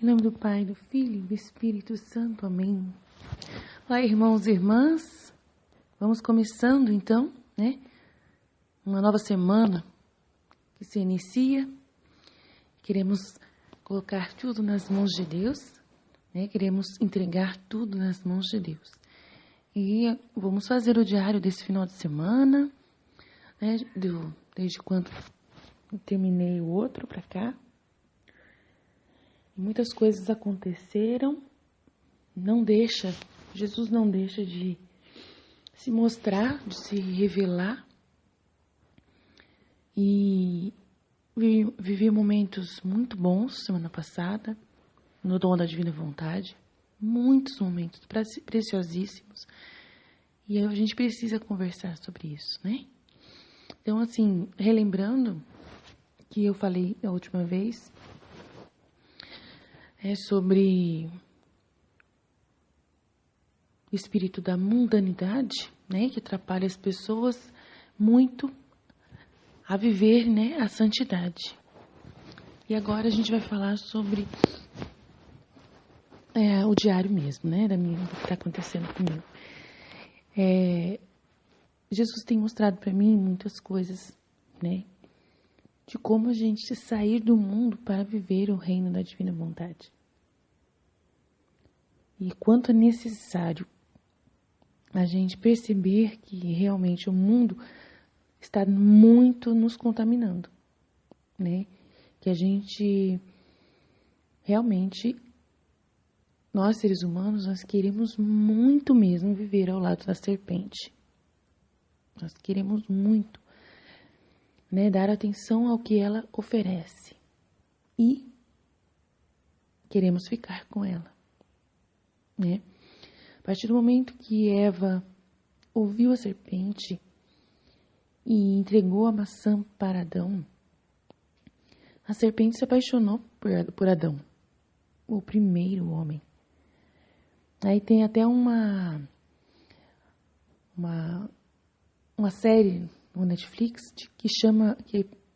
Em nome do Pai, do Filho e do Espírito Santo. Amém. Olá, irmãos e irmãs. Vamos começando, então, uma nova semana que se inicia. Queremos colocar tudo nas mãos de Deus, Queremos entregar tudo nas mãos de Deus. E vamos fazer o diário desse final de semana, desde quando terminei o outro para cá. Muitas coisas aconteceram. Jesus não deixa de se mostrar, de se revelar. E vivi momentos muito bons semana passada, no Dom da Divina Vontade. Muitos momentos preciosíssimos. E a gente precisa conversar sobre isso, Então, assim, relembrando que eu falei a última vez, sobre o espírito da mundanidade, que atrapalha as pessoas muito a viver, a santidade. E agora a gente vai falar sobre o diário mesmo, do que está acontecendo comigo. Jesus tem mostrado para mim muitas coisas, de como a gente sair do mundo para viver o reino da Divina Vontade. E quanto é necessário a gente perceber que realmente o mundo está muito nos contaminando, Que a gente realmente, nós seres humanos, nós queremos muito mesmo viver ao lado da serpente. Nós queremos muito, dar atenção ao que ela oferece e queremos ficar com ela, A partir do momento que Eva ouviu a serpente e entregou a maçã para Adão, a serpente se apaixonou por Adão, o primeiro homem. Aí tem até uma série no Netflix que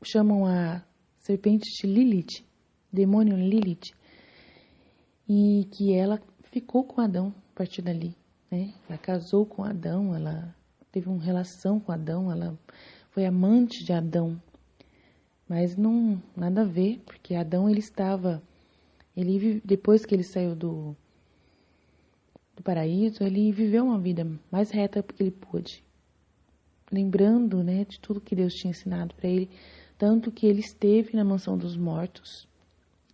chamam a serpente de Lilith, demônio Lilith, e que ela ficou com Adão a partir dali, Ela casou com Adão, ela teve uma relação com Adão, ela foi amante de Adão, mas não nada a ver, porque Adão depois que ele saiu do paraíso, ele viveu uma vida mais reta que ele pôde, lembrando, de tudo que Deus tinha ensinado para ele, tanto que ele esteve na mansão dos mortos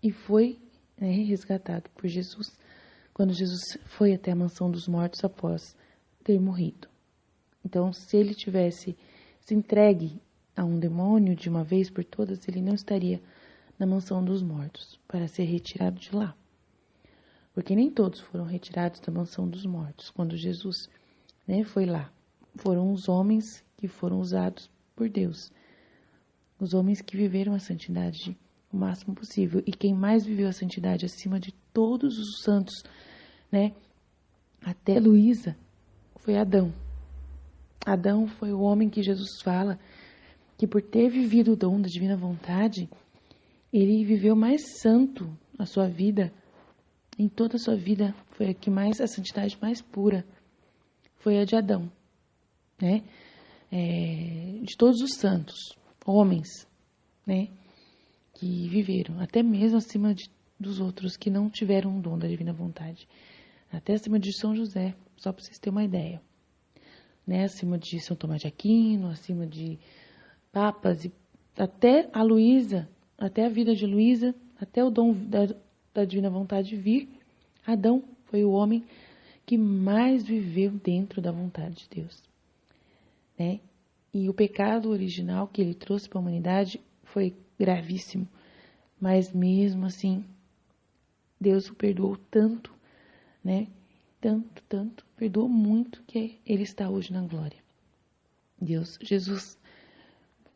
e foi resgatado por Jesus, quando Jesus foi até a mansão dos mortos após ter morrido. Então, se ele tivesse se entregue a um demônio de uma vez por todas, ele não estaria na mansão dos mortos para ser retirado de lá. Porque nem todos foram retirados da mansão dos mortos quando Jesus foi lá. Foram os homens que foram usados por Deus. Os homens que viveram a santidade o máximo possível. E quem mais viveu a santidade acima de todos os santos, até Luísa, foi Adão. Adão foi o homem que Jesus fala que, por ter vivido o dom da Divina Vontade, ele viveu mais santo a sua vida. Em toda a sua vida foi a santidade mais pura foi a de Adão, de todos os santos, homens, que viveram, até mesmo acima dos outros que não tiveram o dom da Divina Vontade, até acima de São José, só para vocês terem uma ideia, acima de São Tomás de Aquino, acima de papas, e até a Luísa, até a vida de Luísa, até o dom da Divina Vontade vir, Adão foi o homem que mais viveu dentro da vontade de Deus, E o pecado original que ele trouxe para a humanidade foi gravíssimo, mas mesmo assim, Deus o perdoou tanto, Tanto, perdoou muito que ele está hoje na glória. Jesus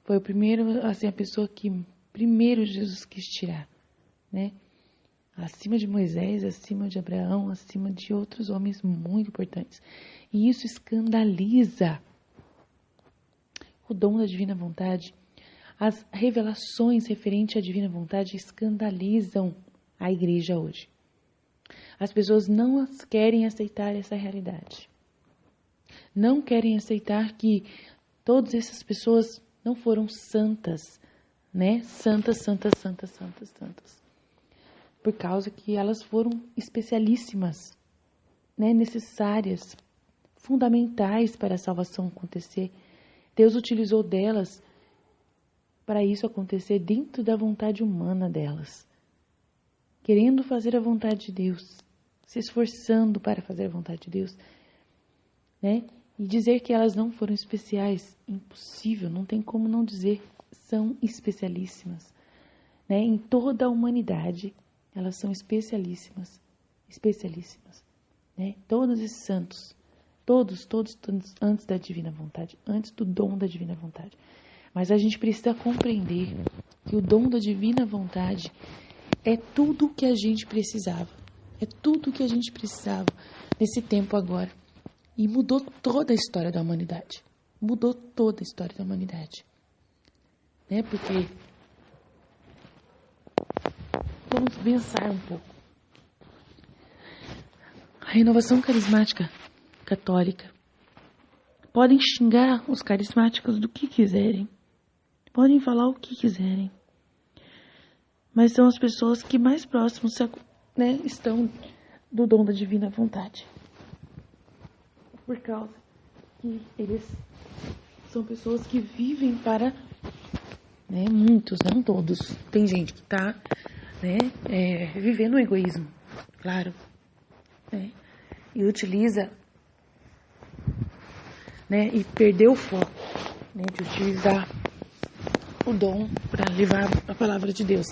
foi o primeiro, assim, a pessoa que primeiro Jesus quis tirar, Acima de Moisés, acima de Abraão, acima de outros homens muito importantes. E isso escandaliza o dom da Divina Vontade. As revelações referentes à Divina Vontade escandalizam a igreja hoje. As pessoas não querem aceitar essa realidade. Não querem aceitar que todas essas pessoas não foram santas, né? Santas. Por causa que elas foram especialíssimas, né? Necessárias, fundamentais para a salvação acontecer. Deus utilizou delas para isso acontecer dentro da vontade humana delas. Querendo fazer a vontade de Deus, se esforçando para fazer a vontade de Deus, né? E dizer que elas não foram especiais, impossível, não tem como não dizer, são especialíssimas, né? Em toda a humanidade, elas são especialíssimas, né? Todos esses santos, todos antes da divina vontade, antes do dom da divina vontade. Mas a gente precisa compreender que o dom da divina vontade é tudo o que a gente precisava. É tudo o que a gente precisava nesse tempo agora. E mudou toda a história da humanidade. Mudou toda a história da humanidade. Né? Porque vamos pensar um pouco. A renovação carismática católica. Podem xingar os carismáticos do que quiserem. Podem falar o que quiserem. Mas são as pessoas que mais próximos, né, estão do dom da divina vontade. Por causa que eles são pessoas que vivem para, né, muitos, não todos. Tem gente que está, né, vivendo o egoísmo, claro, né, e utiliza, né, e perdeu o foco, né, de utilizar o dom para levar a palavra de Deus.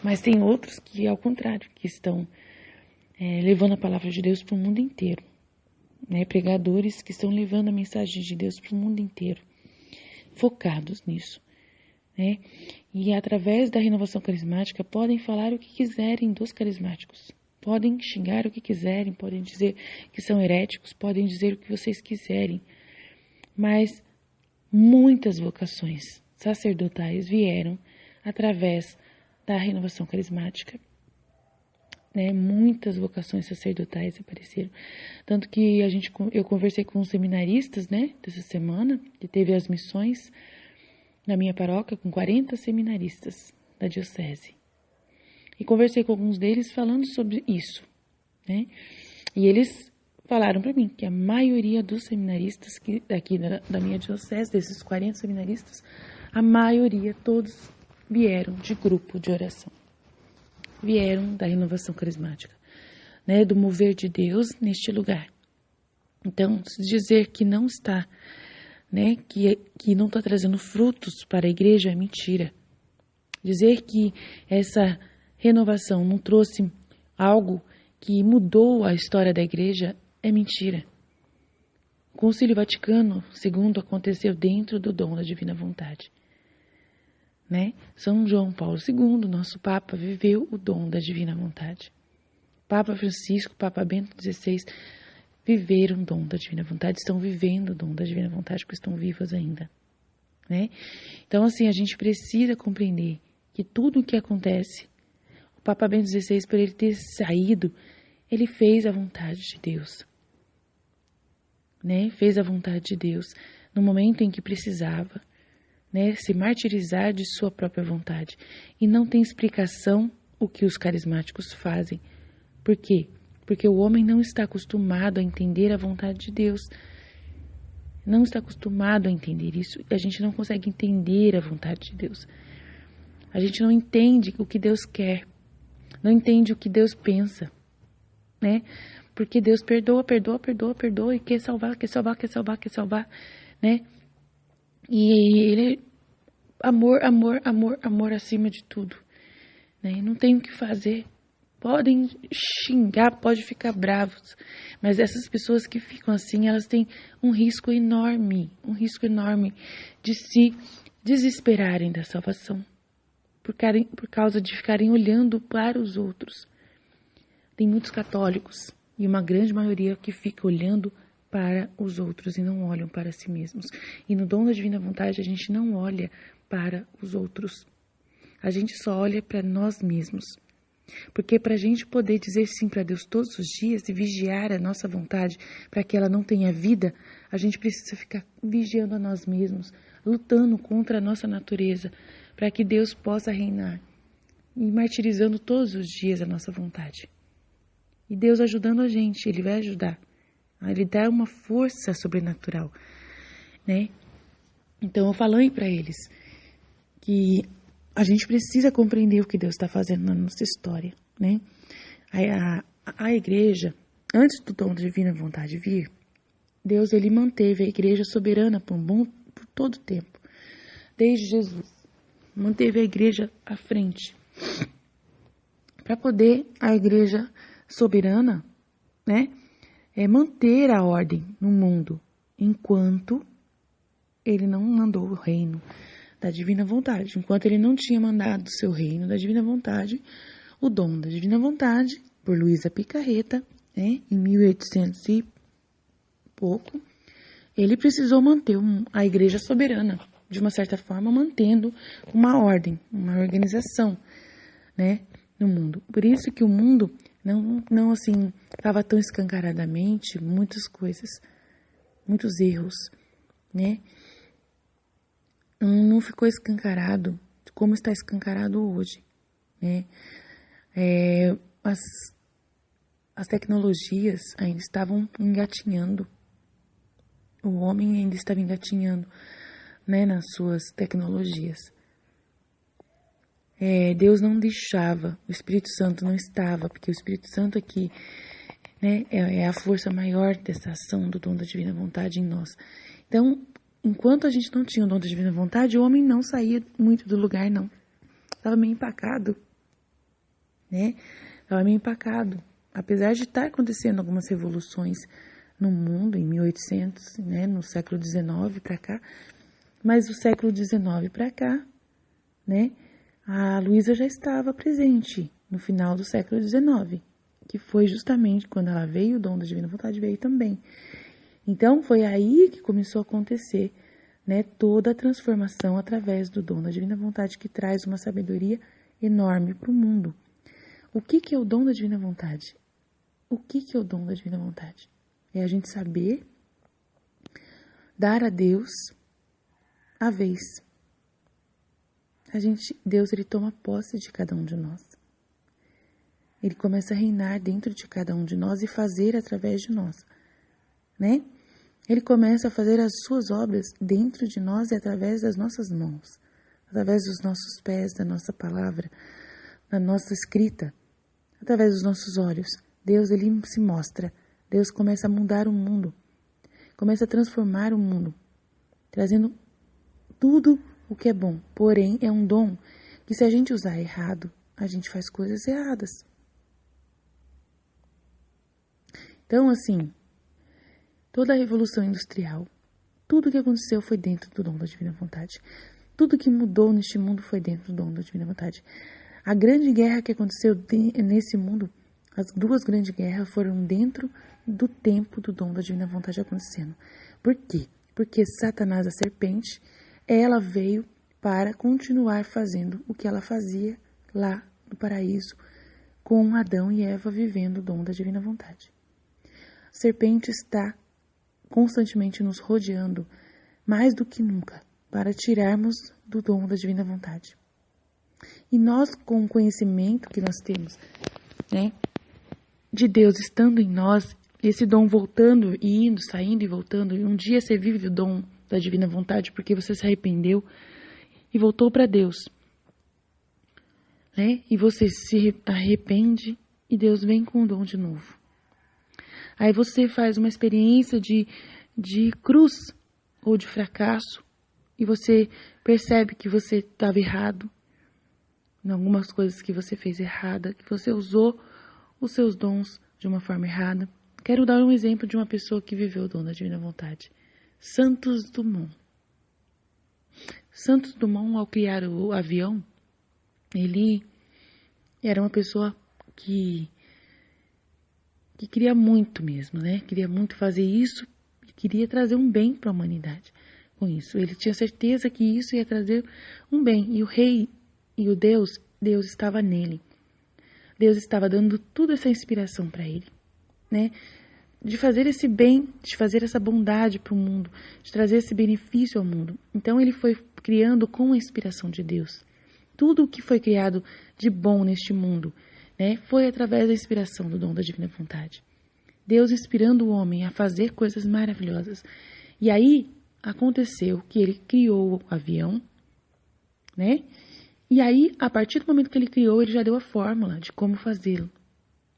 Mas tem outros que, ao contrário, que estão levando a palavra de Deus para o mundo inteiro. Né? Pregadores que estão levando a mensagem de Deus para o mundo inteiro. Focados nisso. Né? E através da renovação carismática podem falar o que quiserem dos carismáticos. Podem xingar o que quiserem, podem dizer que são heréticos, podem dizer o que vocês quiserem. Mas muitas vocações sacerdotais vieram através da renovação carismática, né? Muitas vocações sacerdotais apareceram, tanto que eu conversei com os seminaristas, né, dessa semana, que teve as missões na minha paróquia com 40 seminaristas da diocese, e conversei com alguns deles falando sobre isso, né, e eles falaram para mim que a maioria dos seminaristas que aqui da minha diocese, desses 40 seminaristas, a maioria, todos vieram de grupo de oração. Vieram da renovação carismática, né, do mover de Deus neste lugar. Então, se dizer que não está, né, que não está trazendo frutos para a igreja é mentira. Dizer que essa renovação não trouxe algo que mudou a história da igreja é mentira. O Concílio Vaticano II aconteceu dentro do dom da divina vontade. Né? São João Paulo II, nosso Papa, viveu o dom da divina vontade. Papa Francisco, Papa Bento XVI viveram o dom da divina vontade, estão vivendo o dom da divina vontade, porque estão vivos ainda. Né? Então, assim, a gente precisa compreender que tudo o que acontece, o Papa Bento XVI, por ele ter saído, ele fez a vontade de Deus. Né? Fez a vontade de Deus no momento em que precisava. Né, se martirizar de sua própria vontade. E não tem explicação o que os carismáticos fazem. Por quê? Porque o homem não está acostumado a entender a vontade de Deus. Não está acostumado a entender isso. A gente não consegue entender a vontade de Deus. A gente não entende o que Deus quer. Não entende o que Deus pensa. Né? Porque Deus perdoa e quer salvar. Né? E ele é amor acima de tudo. Né? Não tem o que fazer. Podem xingar, podem ficar bravos. Mas essas pessoas que ficam assim, elas têm um risco enorme de se desesperarem da salvação. Por causa de ficarem olhando para os outros. Tem muitos católicos e uma grande maioria que fica olhando para os outros e não olham para si mesmos. E no dom da divina vontade a gente não olha para os outros. A gente só olha para nós mesmos. Porque para a gente poder dizer sim para Deus todos os dias e vigiar a nossa vontade para que ela não tenha vida, a gente precisa ficar vigiando a nós mesmos, lutando contra a nossa natureza, para que Deus possa reinar e martirizando todos os dias a nossa vontade. E Deus ajudando a gente, Ele vai ajudar. Ele dá uma força sobrenatural, né? Então eu falei para eles que a gente precisa compreender o que Deus está fazendo na nossa história, né? A igreja, antes do dom da divina vontade vir, Deus ele manteve a igreja soberana por todo o tempo, desde Jesus. Manteve a igreja à frente, para poder a igreja soberana, né, manter a ordem no mundo, enquanto ele não mandou o reino da divina vontade, enquanto ele não tinha mandado o seu reino da divina vontade, o dom da divina vontade, por Luísa Picarreta, né, em 1800 e pouco, ele precisou manter a igreja soberana, de uma certa forma, mantendo uma ordem, uma organização, né, no mundo. Por isso que o mundo não assim, estava tão escancaradamente, muitas coisas, muitos erros, né, não ficou escancarado como está escancarado hoje, né, as tecnologias ainda estavam engatinhando, o homem ainda estava engatinhando, né, nas suas tecnologias. Deus não deixava, o Espírito Santo não estava, porque o Espírito Santo aqui, né, é a força maior dessa ação do dom da divina vontade em nós. Então, enquanto a gente não tinha o dom da divina vontade, o homem não saía muito do lugar, não. Estava meio empacado, né? Estava meio empacado. Apesar de estar acontecendo algumas revoluções no mundo, em 1800, né, no século XIX para cá, mas do século XIX para cá, né, a Luísa já estava presente no final do século XIX, que foi justamente quando ela veio, o dom da divina vontade veio também. Então, foi aí que começou a acontecer, né, toda a transformação através do dom da divina vontade, que traz uma sabedoria enorme para o mundo. O que é o dom da divina vontade? O que é o dom da divina vontade? É a gente saber dar a Deus a vez. Deus, ele toma posse de cada um de nós. Ele começa a reinar dentro de cada um de nós e fazer através de nós, né? Ele começa a fazer as suas obras dentro de nós e através das nossas mãos, através dos nossos pés, da nossa palavra, da nossa escrita, através dos nossos olhos. Deus, ele se mostra. Deus começa a mudar o mundo, começa a transformar o mundo, trazendo tudo o que é bom. Porém, é um dom que, se a gente usar errado, a gente faz coisas erradas. Então, assim, toda a revolução industrial, tudo que aconteceu foi dentro do dom da divina vontade. Tudo que mudou neste mundo foi dentro do dom da divina vontade. A grande guerra que aconteceu nesse mundo, as duas grandes guerras foram dentro do tempo do dom da divina vontade acontecendo. Por quê? Porque Satanás, a serpente, ela veio para continuar fazendo o que ela fazia lá no paraíso, com Adão e Eva vivendo o dom da divina vontade. A serpente está constantemente nos rodeando, mais do que nunca, para tirarmos do dom da divina vontade. E nós, com o conhecimento que nós temos, né, de Deus estando em nós, esse dom voltando e indo, saindo e voltando, e um dia você vive o dom da divina vontade porque você se arrependeu e voltou para Deus, né? E você se arrepende e Deus vem com o dom de novo. Aí você faz uma experiência de cruz ou de fracasso e você percebe que você estava errado em algumas coisas que você fez errada, que você usou os seus dons de uma forma errada. Quero dar um exemplo de uma pessoa que viveu o dom da divina vontade. Santos Dumont. Santos Dumont, ao criar o avião, ele era uma pessoa que queria muito mesmo, né? Queria muito fazer isso e queria trazer um bem para a humanidade com isso. Ele tinha certeza que isso ia trazer um bem. E o rei e o Deus estava nele. Deus estava dando toda essa inspiração para ele, né? De fazer esse bem, de fazer essa bondade para o mundo, de trazer esse benefício ao mundo. Então ele foi criando com a inspiração de Deus. Tudo o que foi criado de bom neste mundo, né, foi através da inspiração do dom da divina vontade. Deus inspirando o homem a fazer coisas maravilhosas. E aí aconteceu que ele criou o avião, né? E aí, a partir do momento que ele criou, ele já deu a fórmula de como fazê-lo.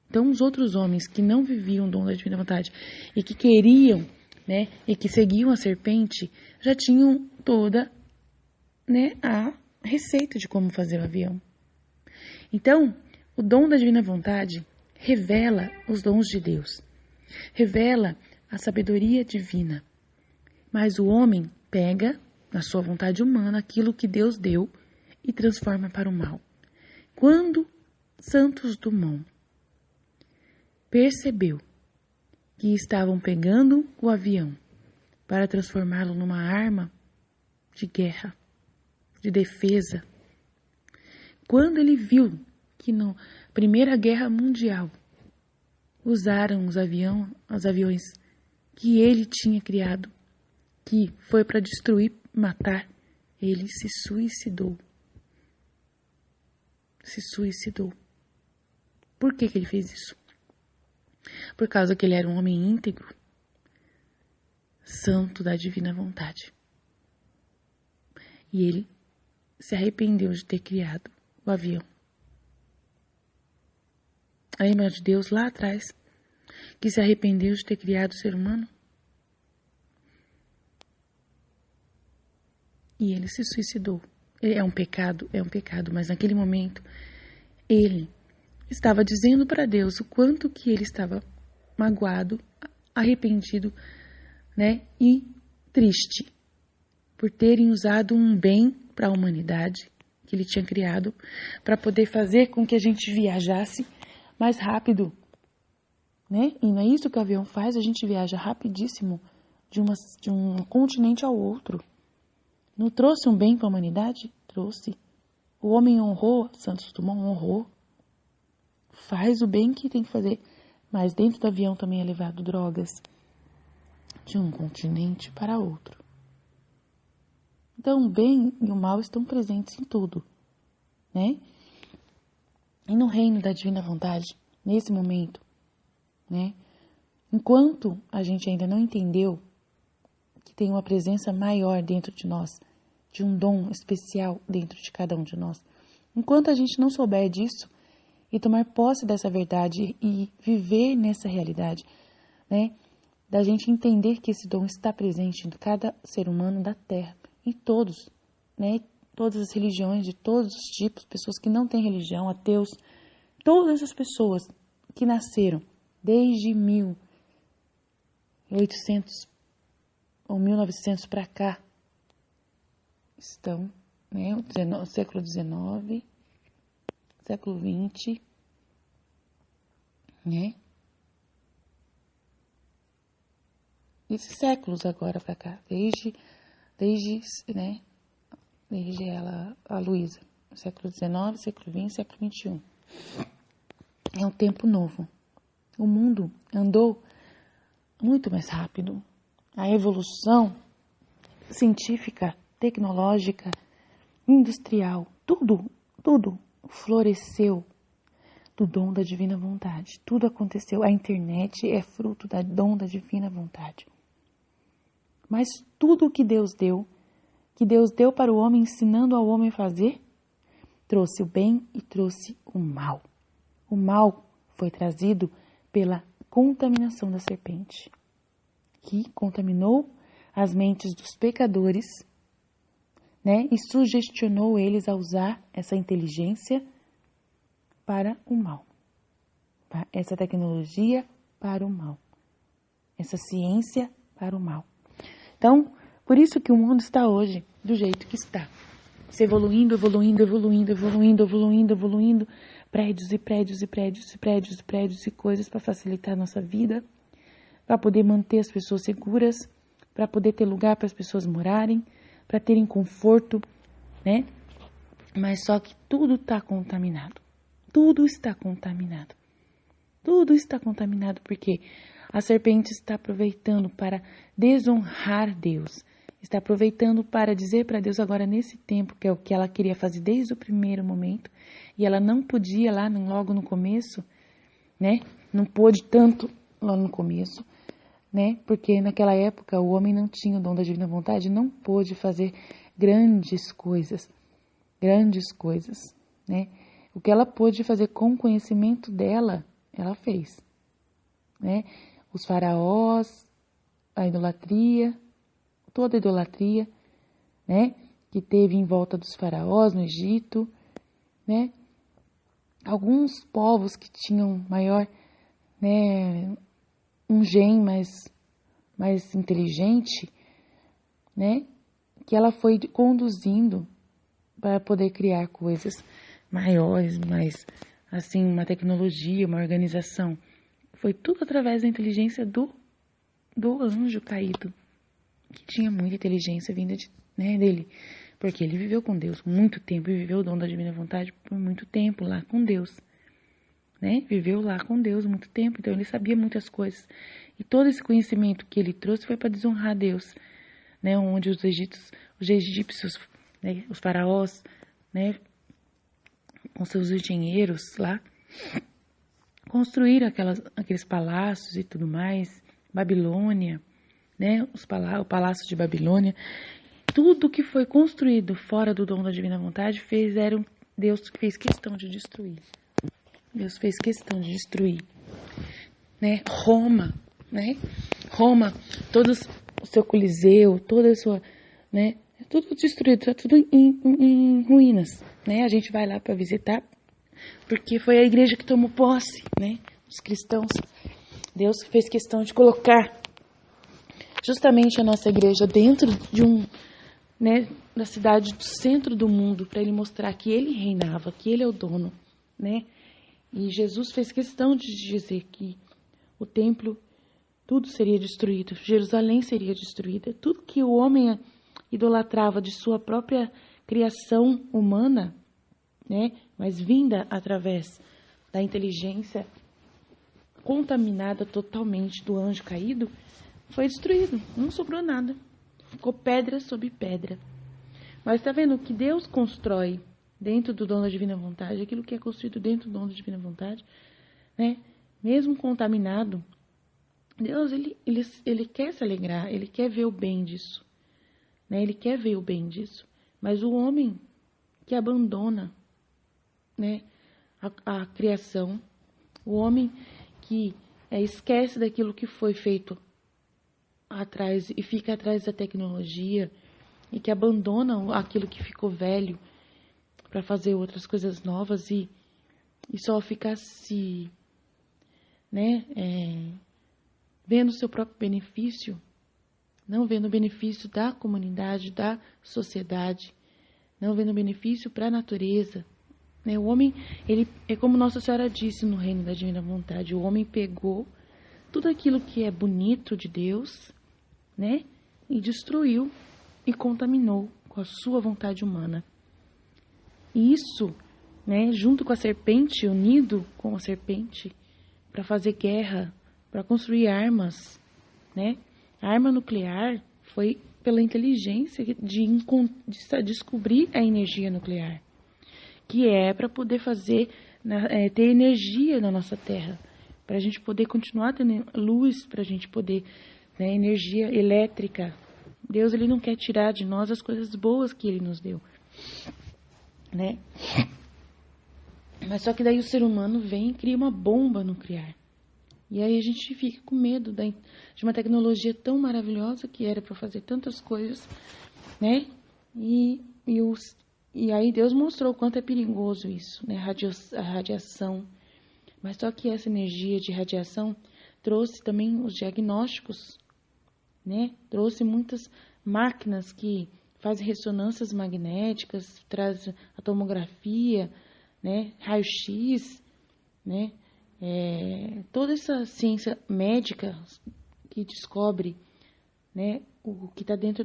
Então, os outros homens que não viviam o dom da divina vontade e que queriam, né, e que seguiam a serpente, já tinham toda, né, a receita de como fazer o avião. Então, o dom da divina vontade revela os dons de Deus, revela a sabedoria divina. Mas o homem pega, na sua vontade humana, aquilo que Deus deu e transforma para o mal. Quando Santos Dumont percebeu que estavam pegando o avião para transformá-lo numa arma de guerra, de defesa, quando ele viu que na Primeira Guerra Mundial usaram os aviões que ele tinha criado, que foi para destruir, matar, ele se suicidou. Se suicidou. Por que ele fez isso? Por causa que ele era um homem íntegro, santo da divina vontade. E ele se arrependeu de ter criado o avião. Lembra de Deus lá atrás, que se arrependeu de ter criado o ser humano? E ele se suicidou. É um pecado, mas naquele momento ele estava dizendo para Deus o quanto que ele estava magoado, arrependido, né, e triste por terem usado um bem para a humanidade que ele tinha criado para poder fazer com que a gente viajasse mais rápido, né? E não é isso que o avião faz, a gente viaja rapidíssimo de um continente ao outro. Não trouxe um bem para a humanidade? Trouxe. O homem honrou, Santos Dumont honrou. Faz o bem que tem que fazer. Mas dentro do avião também é levado drogas de um continente para outro. Então o bem e o mal estão presentes em tudo, né? E no reino da divina vontade, nesse momento, né? Enquanto a gente ainda não entendeu que tem uma presença maior dentro de nós, de um dom especial dentro de cada um de nós. Enquanto a gente não souber disso e tomar posse dessa verdade e viver nessa realidade, né, da gente entender que esse dom está presente em cada ser humano da Terra, em todos, né, todas as religiões, de todos os tipos, pessoas que não têm religião, ateus, todas as pessoas que nasceram desde 1800 ou 1900 para cá, estão, né, século XIX, século XX, né, esses séculos agora para cá, desde a Luísa, século XIX, século XX, século XXI. É um tempo novo. O mundo andou muito mais rápido. A evolução científica, tecnológica, industrial, tudo floresceu do dom da divina vontade. Tudo aconteceu. A internet é fruto do dom da divina vontade. Mas tudo o que Deus deu para o homem, ensinando ao homem a fazer, trouxe o bem e trouxe o mal. O mal foi trazido pela contaminação da serpente, que contaminou as mentes dos pecadores, né, e sugestionou eles a usar essa inteligência para o mal, essa tecnologia para o mal, essa ciência para o mal. Então, por isso que o mundo está hoje do jeito que está, se evoluindo, prédios e coisas para facilitar a nossa vida, para poder manter as pessoas seguras, para poder ter lugar para as pessoas morarem, para terem conforto, né? Mas só que tudo está contaminado. Tudo está contaminado. Tudo está contaminado porque a serpente está aproveitando para desonrar Deus. Está aproveitando para dizer para Deus agora nesse tempo, que é o que ela queria fazer desde o primeiro momento, e ela não podia lá logo no começo, né? Não pôde tanto lá no começo, né? Porque naquela época o homem não tinha o dom da divina vontade, não pôde fazer grandes coisas, né? O que ela pôde fazer com o conhecimento dela, ela fez, né? Os faraós, a idolatria, toda a idolatria, né? Que teve em volta dos faraós no Egito, né? Alguns povos que tinham maior, né? Um gene mais inteligente, né? Que ela foi conduzindo para poder criar coisas maiores, mais assim, uma tecnologia, uma organização. Foi tudo através da inteligência do anjo caído, que tinha muita inteligência vinda dele, porque ele viveu com Deus muito tempo, e viveu o dom da divina vontade por muito tempo lá com Deus, né? Viveu lá com Deus muito tempo, então ele sabia muitas coisas. E todo esse conhecimento que ele trouxe foi para desonrar Deus, né? Onde os egípcios, né? Os faraós, né? Com seus engenheiros lá, construíram aqueles palácios e tudo mais, Babilônia, né? O palácio de Babilônia, tudo que foi construído fora do dom da divina vontade Deus fez questão de destruir. Deus fez questão de destruir, né? Roma, né? Roma, todo o seu Coliseu, toda a sua, né? Tudo destruído, tá tudo em ruínas, né? A gente vai lá para visitar, porque foi a igreja que tomou posse, né? Os cristãos. Deus fez questão de colocar justamente a nossa igreja dentro de né, da cidade do centro do mundo, para ele mostrar que ele reinava, que ele é o dono, né? E Jesus fez questão de dizer que o templo, tudo seria destruído, Jerusalém seria destruída, tudo que o homem idolatrava de sua própria criação humana, né, mas vinda através da inteligência contaminada totalmente do anjo caído, foi destruído, não sobrou nada, ficou pedra sobre pedra. Mas está vendo o que Deus constrói dentro do dom da divina vontade, aquilo que é construído dentro do dom da divina vontade, né, mesmo contaminado, Deus ele quer se alegrar, ele quer ver o bem disso, né, ele quer ver o bem disso, mas o homem que abandona, né, a criação, o homem que esquece daquilo que foi feito atrás e fica atrás da tecnologia e que abandona aquilo que ficou velho para fazer outras coisas novas e só ficar né, vendo o seu próprio benefício, não vendo o benefício da comunidade, da sociedade, não vendo o benefício para a natureza. O homem, ele é como Nossa Senhora disse no Reino da Divina Vontade, o homem pegou tudo aquilo que é bonito de Deus, né, e destruiu e contaminou com a sua vontade humana. E isso, né, junto com a serpente, unido com a serpente, para fazer guerra, para construir armas, né? A arma nuclear foi pela inteligência de descobrir a energia nuclear, que é para poder ter energia na nossa Terra, para a gente poder continuar tendo luz, para a gente poder, né, energia elétrica. Deus, ele não quer tirar de nós as coisas boas que ele nos deu, né? Mas só que daí o ser humano vem e cria uma bomba nuclear. E aí a gente fica com medo de uma tecnologia tão maravilhosa que era para fazer tantas coisas, né? E aí Deus mostrou o quanto é perigoso isso, né? A radiação. Mas só que essa energia de radiação trouxe também os diagnósticos, né? Trouxe muitas máquinas que fazem ressonâncias magnéticas, traz a tomografia, né? Raio-X, né? Toda essa ciência médica que descobre, né, o que está dentro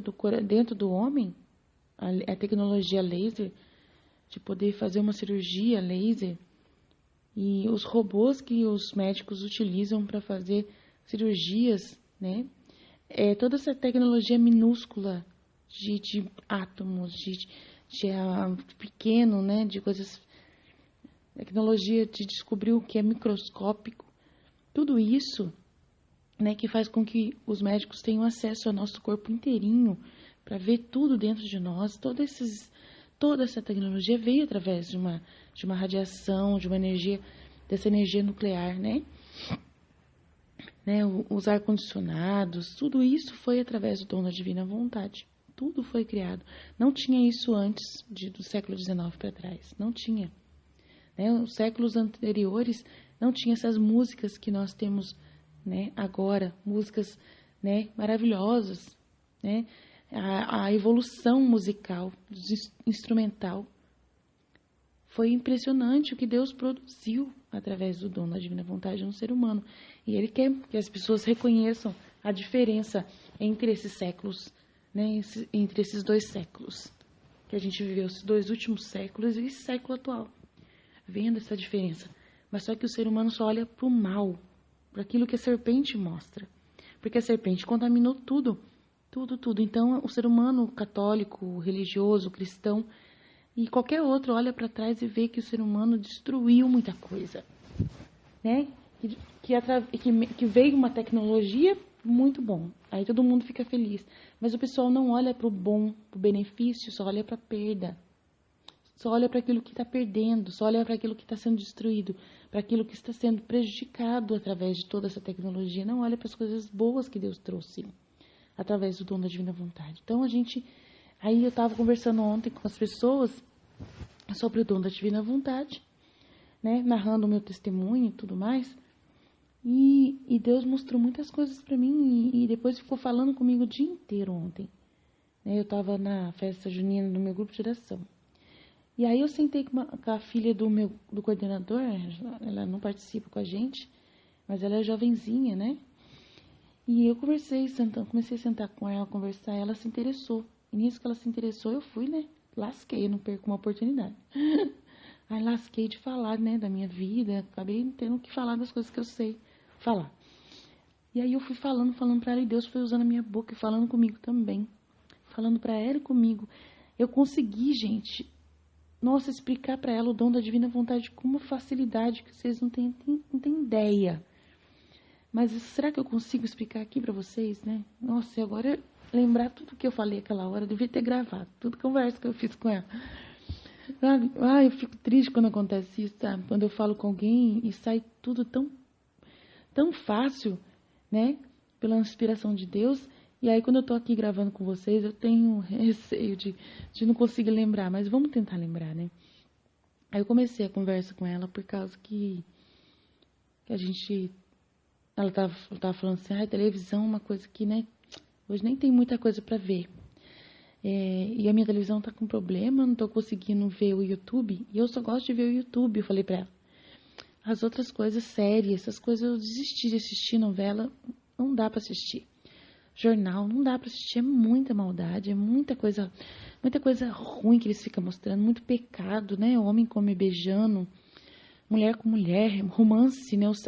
do homem, a tecnologia laser, de poder fazer uma cirurgia laser, E os robôs que os médicos utilizam para fazer cirurgias, né? Toda essa tecnologia minúscula de átomos, de pequeno, né? De coisas, tecnologia de descobrir o que é microscópico. Tudo isso, né? Que faz com que os médicos tenham acesso ao nosso corpo inteirinho para ver tudo dentro de nós. Toda essa tecnologia veio através de uma radiação, de uma energia, dessa energia nuclear, né? Os ar-condicionados, tudo isso foi através do dom da divina vontade. Tudo foi criado. Não tinha isso antes do século XIX para trás. Não tinha. Os séculos anteriores não tinha essas músicas que nós temos, né, agora. Músicas, né, maravilhosas. Né? A evolução musical, instrumental. Foi impressionante o que Deus produziu através do dom da divina vontade no ser humano. E Ele quer que as pessoas reconheçam a diferença entre esses séculos, né? Entre esses 2 séculos que a gente viveu, esses 2 últimos séculos e esse século atual. Vendo essa diferença. Mas só que o ser humano só olha para o mal, para aquilo que a serpente mostra. Porque a serpente contaminou tudo. Tudo, tudo. Então, o ser humano católico, religioso, cristão e qualquer outro olha para trás e vê que o ser humano destruiu muita coisa, né? Que veio uma tecnologia muito bom, aí todo mundo fica feliz, mas o pessoal não olha para o bom, para o benefício, só olha para a perda, só olha para aquilo que está perdendo, só olha para aquilo que está sendo destruído, para aquilo que está sendo prejudicado através de toda essa tecnologia, não olha para as coisas boas que Deus trouxe através do dom da divina vontade. Então aí eu estava conversando ontem com as pessoas sobre o dom da divina vontade, né, narrando o meu testemunho e tudo mais, e Deus mostrou muitas coisas para mim e depois ficou falando comigo o dia inteiro ontem. Né, eu estava na festa junina do meu grupo de oração. E aí eu sentei com a filha do coordenador, ela não participa com a gente, mas ela é jovenzinha, né? E eu comecei a sentar com ela, conversar, ela se interessou. E nisso que ela se interessou, eu fui, né? Lasquei, eu não perco uma oportunidade. Aí lasquei de falar, né, da minha vida, acabei tendo que falar das coisas que eu sei falar. E aí eu fui falando pra ela, e Deus foi usando a minha boca e falando comigo também. Falando pra ela e comigo. Eu consegui, gente, nossa, explicar pra ela o dom da divina vontade com uma facilidade que vocês não têm ideia. Mas será que eu consigo explicar aqui pra vocês, né? Nossa, e agora lembrar tudo que eu falei aquela hora, eu devia ter gravado, tudo conversa que eu fiz com ela. Eu fico triste quando acontece isso, sabe? Quando eu falo com alguém e sai tudo tão fácil, né? Pela inspiração de Deus. E aí, quando eu tô aqui gravando com vocês, eu tenho receio de não conseguir lembrar, mas vamos tentar lembrar, né? Aí eu comecei a conversa com ela por causa que a gente... Ela tava falando assim, televisão é uma coisa que, né? Hoje nem tem muita coisa pra ver. E a minha televisão tá com problema, não tô conseguindo ver o YouTube. E eu só gosto de ver o YouTube, eu falei pra ela. As outras coisas, séries, essas coisas, eu desisti de assistir novela. Não dá pra assistir. Jornal, não dá pra assistir. É muita maldade, é muita coisa ruim que eles ficam mostrando. Muito pecado, né? Homem come beijando, mulher com mulher, romance, né? Os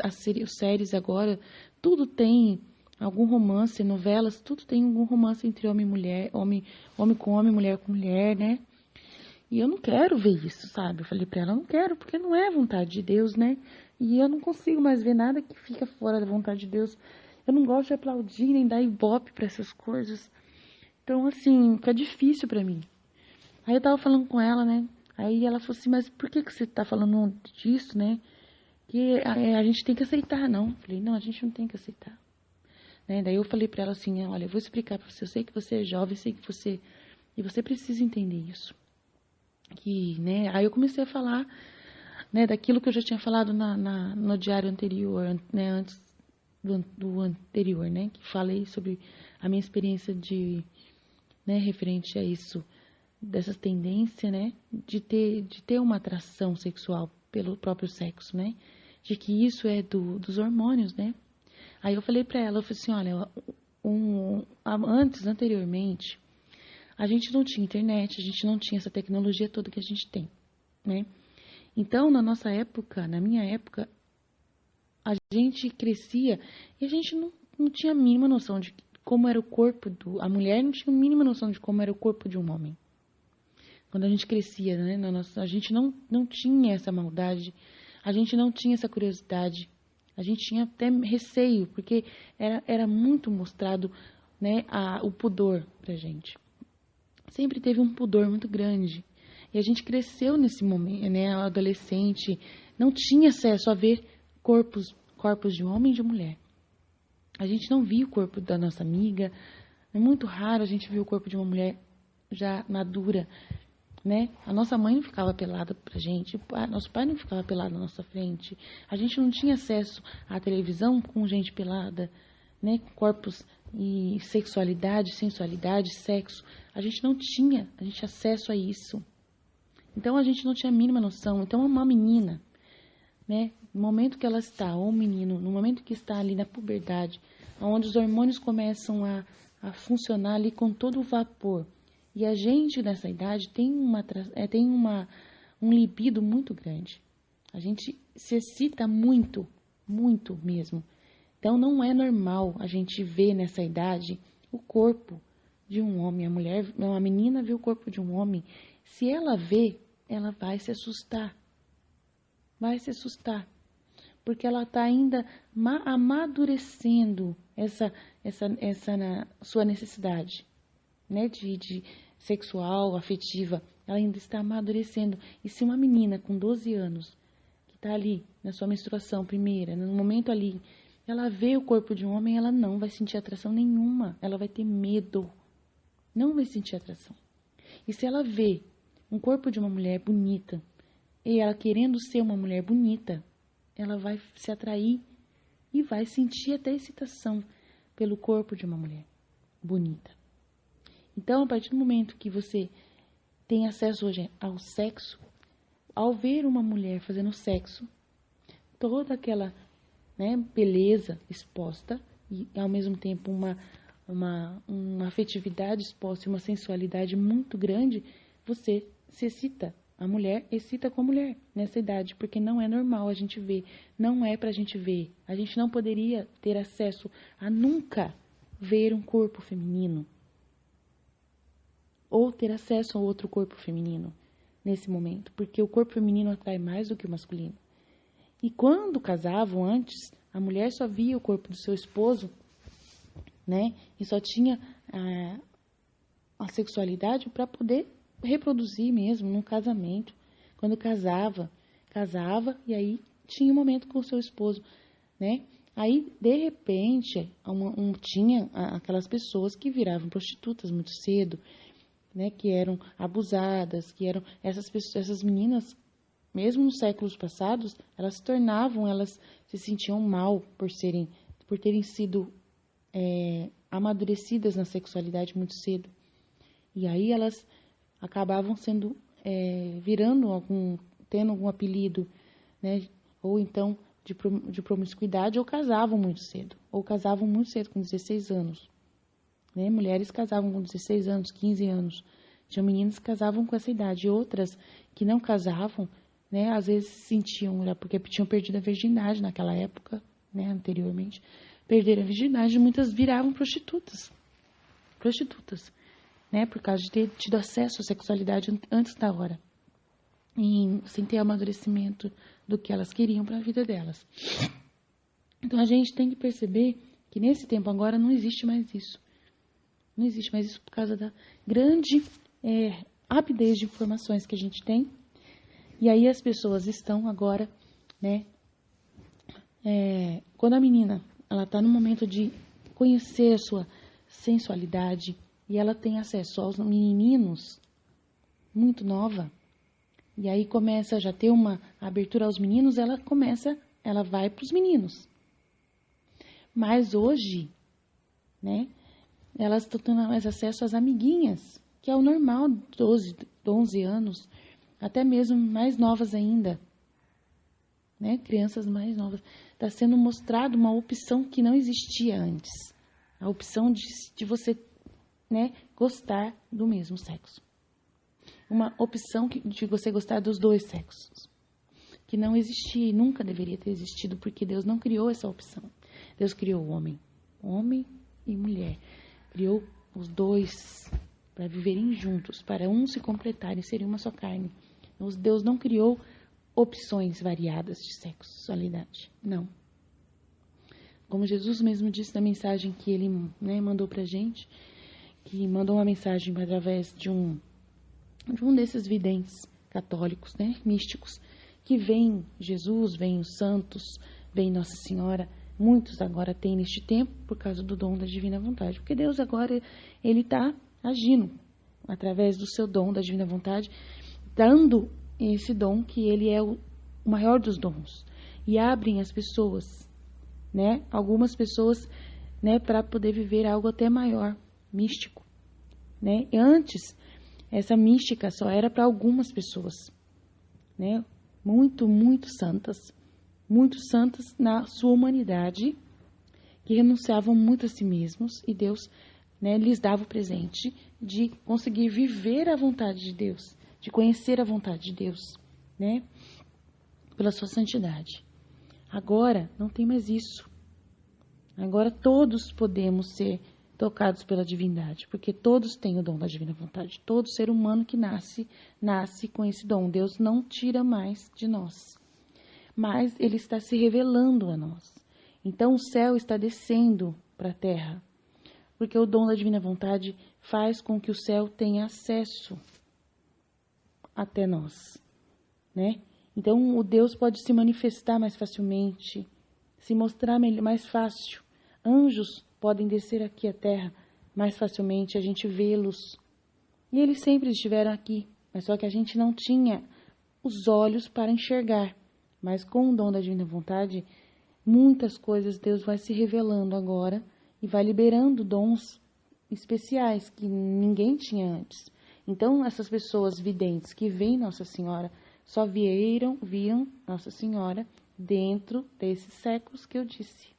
séries agora, tudo tem... algum romance, novelas, tudo tem algum romance entre homem e mulher, homem com homem, mulher com mulher, né? E eu não quero ver isso, sabe? Eu falei pra ela, eu não quero, porque não é vontade de Deus, né? E eu não consigo mais ver nada que fica fora da vontade de Deus. Eu não gosto de aplaudir, nem dar ibope pra essas coisas. Então, assim, fica difícil pra mim. Aí eu tava falando com ela, né? Aí ela falou assim, mas por que você tá falando disso, né? Que a gente tem que aceitar, não. Eu falei, não, a gente não tem que aceitar. Né? Daí eu falei pra ela assim, olha, eu vou explicar pra você, eu sei que você é jovem, sei que você... E você precisa entender isso. Né? Aí eu comecei a falar, né, daquilo que eu já tinha falado no diário anterior, né, antes do anterior, né, que falei sobre a minha experiência né, referente a isso, dessa tendência, né, de ter uma atração sexual pelo próprio sexo, né, de que isso é dos hormônios, né. Aí eu falei pra ela, eu falei assim, olha, anteriormente, a gente não tinha internet, a gente não tinha essa tecnologia toda que a gente tem, né? Então, na nossa época, na minha época, a gente crescia e a gente não tinha a mínima noção de como era o corpo a mulher não tinha a mínima noção de como era o corpo de um homem. Quando a gente crescia, né, a gente não tinha essa maldade, a gente não tinha essa curiosidade, a gente tinha até receio, porque era muito mostrado, né, o pudor pra gente. Sempre teve um pudor muito grande. E a gente cresceu nesse momento, né, adolescente, não tinha acesso a ver corpos de um homem e de mulher. A gente não via o corpo da nossa amiga, é muito raro a gente ver o corpo de uma mulher já madura, né? A nossa mãe não ficava pelada pra gente, nosso pai não ficava pelado na nossa frente. A gente não tinha acesso à televisão com gente pelada, né? Corpos e sexualidade, sensualidade, sexo. A gente não tinha acesso a isso. Então a gente não tinha a mínima noção. Então uma menina, né? No momento que ela está, ou um menino, no momento que está ali na puberdade, onde os hormônios começam a funcionar ali com todo o vapor. E a gente, nessa idade, tem um libido muito grande. A gente se excita muito, muito mesmo. Então, não é normal a gente ver nessa idade o corpo de um homem. Uma menina vê o corpo de um homem. Se ela vê, ela vai se assustar. Vai se assustar. Porque ela está ainda amadurecendo essa sua necessidade, né, de sexual, afetiva, ela ainda está amadurecendo. E se uma menina com 12 anos, que está ali na sua menstruação primeira, no momento ali, ela vê o corpo de um homem, ela não vai sentir atração nenhuma, ela vai ter medo, não vai sentir atração. E se ela vê um corpo de uma mulher bonita, e ela querendo ser uma mulher bonita, ela vai se atrair e vai sentir até excitação pelo corpo de uma mulher bonita. Então, a partir do momento que você tem acesso hoje ao sexo, ao ver uma mulher fazendo sexo, toda aquela, né, beleza exposta e, ao mesmo tempo, uma afetividade exposta e uma sensualidade muito grande, você se excita. A mulher excita com a mulher nessa idade, porque não é normal a gente ver, não é pra gente ver. A gente não poderia ter acesso a nunca ver um corpo feminino ou ter acesso a outro corpo feminino nesse momento, porque o corpo feminino atrai mais do que o masculino. E quando casavam antes, a mulher só via o corpo do seu esposo, né, e só tinha a sexualidade para poder reproduzir mesmo no casamento. Quando casava e aí tinha um momento com o seu esposo, né? Aí, de repente, tinha aquelas pessoas que viravam prostitutas muito cedo, né? Que eram abusadas, que eram essas meninas, mesmo nos séculos passados, elas se sentiam mal por terem sido amadurecidas na sexualidade muito cedo. E aí elas acabavam tendo algum apelido, né? Ou então de promiscuidade, ou casavam muito cedo com 16 anos. Né? Mulheres casavam com 16 anos, 15 anos. Tinha meninas que casavam com essa idade. Outras que não casavam, né? Às vezes sentiam, porque tinham perdido a virgindade naquela época, né? Anteriormente. Perderam a virgindade, muitas viravam prostitutas. Né, por causa de ter tido acesso à sexualidade antes da hora, sem ter amadurecimento do que elas queriam para a vida delas. Então a gente tem que perceber que nesse tempo agora não existe mais isso. Não existe mais isso por causa da grande rapidez de informações que a gente tem. E aí as pessoas estão agora, né, quando a menina ela está no momento de conhecer a sua sensualidade, e ela tem acesso aos meninos muito nova. E aí começa a já ter uma abertura aos meninos, ela vai para os meninos. Mas hoje, né, elas estão tendo mais acesso às amiguinhas, que é o normal, 11 anos, até mesmo mais novas ainda. Né, crianças mais novas. Está sendo mostrado uma opção que não existia antes. A opção de você, né, gostar do mesmo sexo. Uma opção de você gostar dos dois sexos. que não existia e nunca deveria ter existido, porque Deus não criou essa opção. Deus criou o homem e mulher. Criou os dois para viverem juntos, para um se completarem, serem uma só carne. Deus não criou opções variadas de sexualidade, não. Como Jesus mesmo disse na mensagem que ele mandou pra gente, que mandou uma mensagem através de um desses videntes católicos, místicos, que vem Jesus, vem os santos, vem Nossa Senhora. Muitos agora têm neste tempo por causa do dom da divina vontade, porque Deus agora, ele está agindo através do seu dom da divina vontade, dando esse dom que ele é o maior dos dons, e abrem as pessoas, algumas pessoas, para poder viver algo até maior, místico, E antes, essa mística só era para algumas pessoas, muito, muito santas na sua humanidade, que renunciavam muito a si mesmos, e Deus, lhes dava o presente de conseguir viver a vontade de Deus, de conhecer a vontade de Deus, pela sua santidade. Agora, não tem mais isso. Agora todos podemos ser tocados pela divindade, porque todos têm o dom da divina vontade. Todo ser humano que nasce com esse dom. Deus não tira mais de nós, mas ele está se revelando a nós. Então o céu está descendo para a terra, porque o dom da divina vontade faz com que o céu tenha acesso até nós, Então o Deus pode se manifestar mais facilmente, se mostrar mais fácil. Anjos podem descer aqui à terra mais facilmente, a gente vê-los. E eles sempre estiveram aqui, mas só que a gente não tinha os olhos para enxergar. Mas com o dom da divina vontade, muitas coisas Deus vai se revelando agora e vai liberando dons especiais que ninguém tinha antes. Então, essas pessoas videntes que veem Nossa Senhora só viam Nossa Senhora dentro desses séculos que eu disse.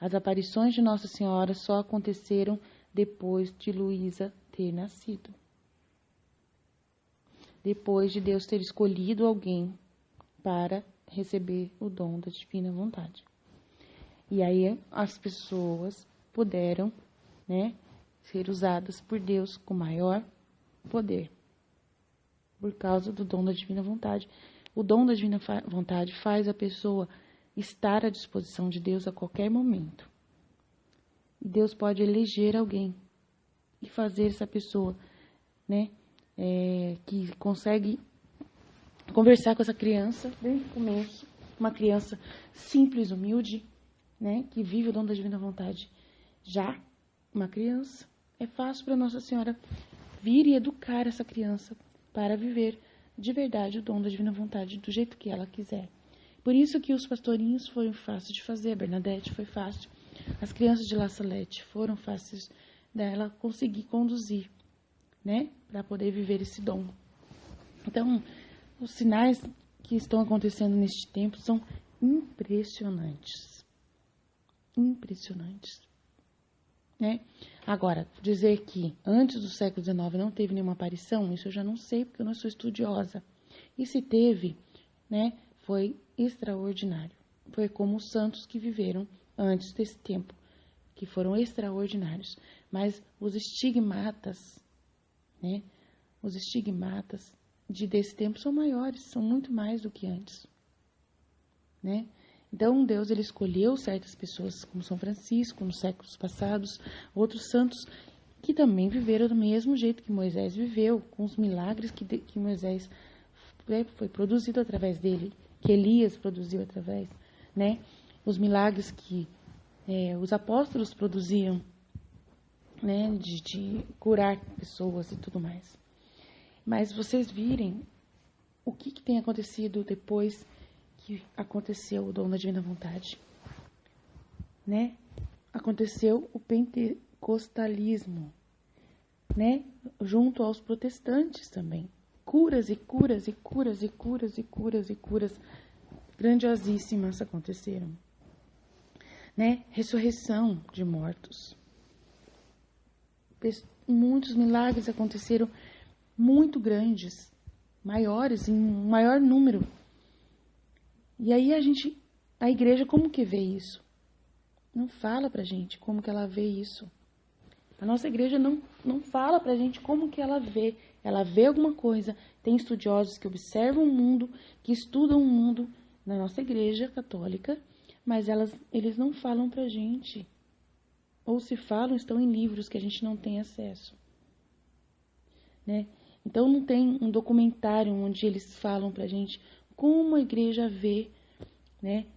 As aparições de Nossa Senhora só aconteceram depois de Luísa ter nascido. Depois de Deus ter escolhido alguém para receber o dom da divina vontade. E aí as pessoas puderam, ser usadas por Deus com maior poder, por causa do dom da divina vontade. O dom da divina vontade faz a pessoa estar à disposição de Deus a qualquer momento. E Deus pode eleger alguém e fazer essa pessoa, que consegue conversar com essa criança desde o começo, uma criança simples, humilde, que vive o dom da divina vontade. Já uma criança, é fácil para Nossa Senhora vir e educar essa criança para viver de verdade o dom da divina vontade do jeito que ela quiser. Por isso que os pastorinhos foram fáceis de fazer, a Bernadette foi fácil, as crianças de La Salette foram fáceis dela conseguir conduzir, para poder viver esse dom. Então, os sinais que estão acontecendo neste tempo são impressionantes. Impressionantes. Agora, dizer que antes do século XIX não teve nenhuma aparição, isso eu já não sei, porque eu não sou estudiosa. E se teve, foi extraordinário. Foi como os santos que viveram antes desse tempo, que foram extraordinários. Mas os estigmatas, os estigmatas desse tempo são maiores, são muito mais do que antes. Então, Deus, ele escolheu certas pessoas, como São Francisco, nos séculos passados, outros santos que também viveram do mesmo jeito que Moisés viveu, com os milagres que Moisés foi produzido através dele, que Elias produziu através, os milagres que os apóstolos produziam, de curar pessoas e tudo mais. Mas vocês virem o que tem acontecido depois que aconteceu o dom da divina vontade, Aconteceu o pentecostalismo, junto aos protestantes também. Curas e curas e curas e curas e curas e curas grandiosíssimas aconteceram, Ressurreição de mortos. Muitos milagres aconteceram muito grandes, maiores, em maior número, E aí a igreja como que vê isso? Não fala pra gente como que ela vê isso. A nossa igreja não fala pra gente como que ela vê. Ela vê alguma coisa. Tem estudiosos que observam o mundo, que estudam o mundo na nossa igreja católica, mas eles não falam pra gente. Ou se falam, estão em livros que a gente não tem acesso. Né? Então não tem um documentário onde eles falam pra gente como a igreja vê, né,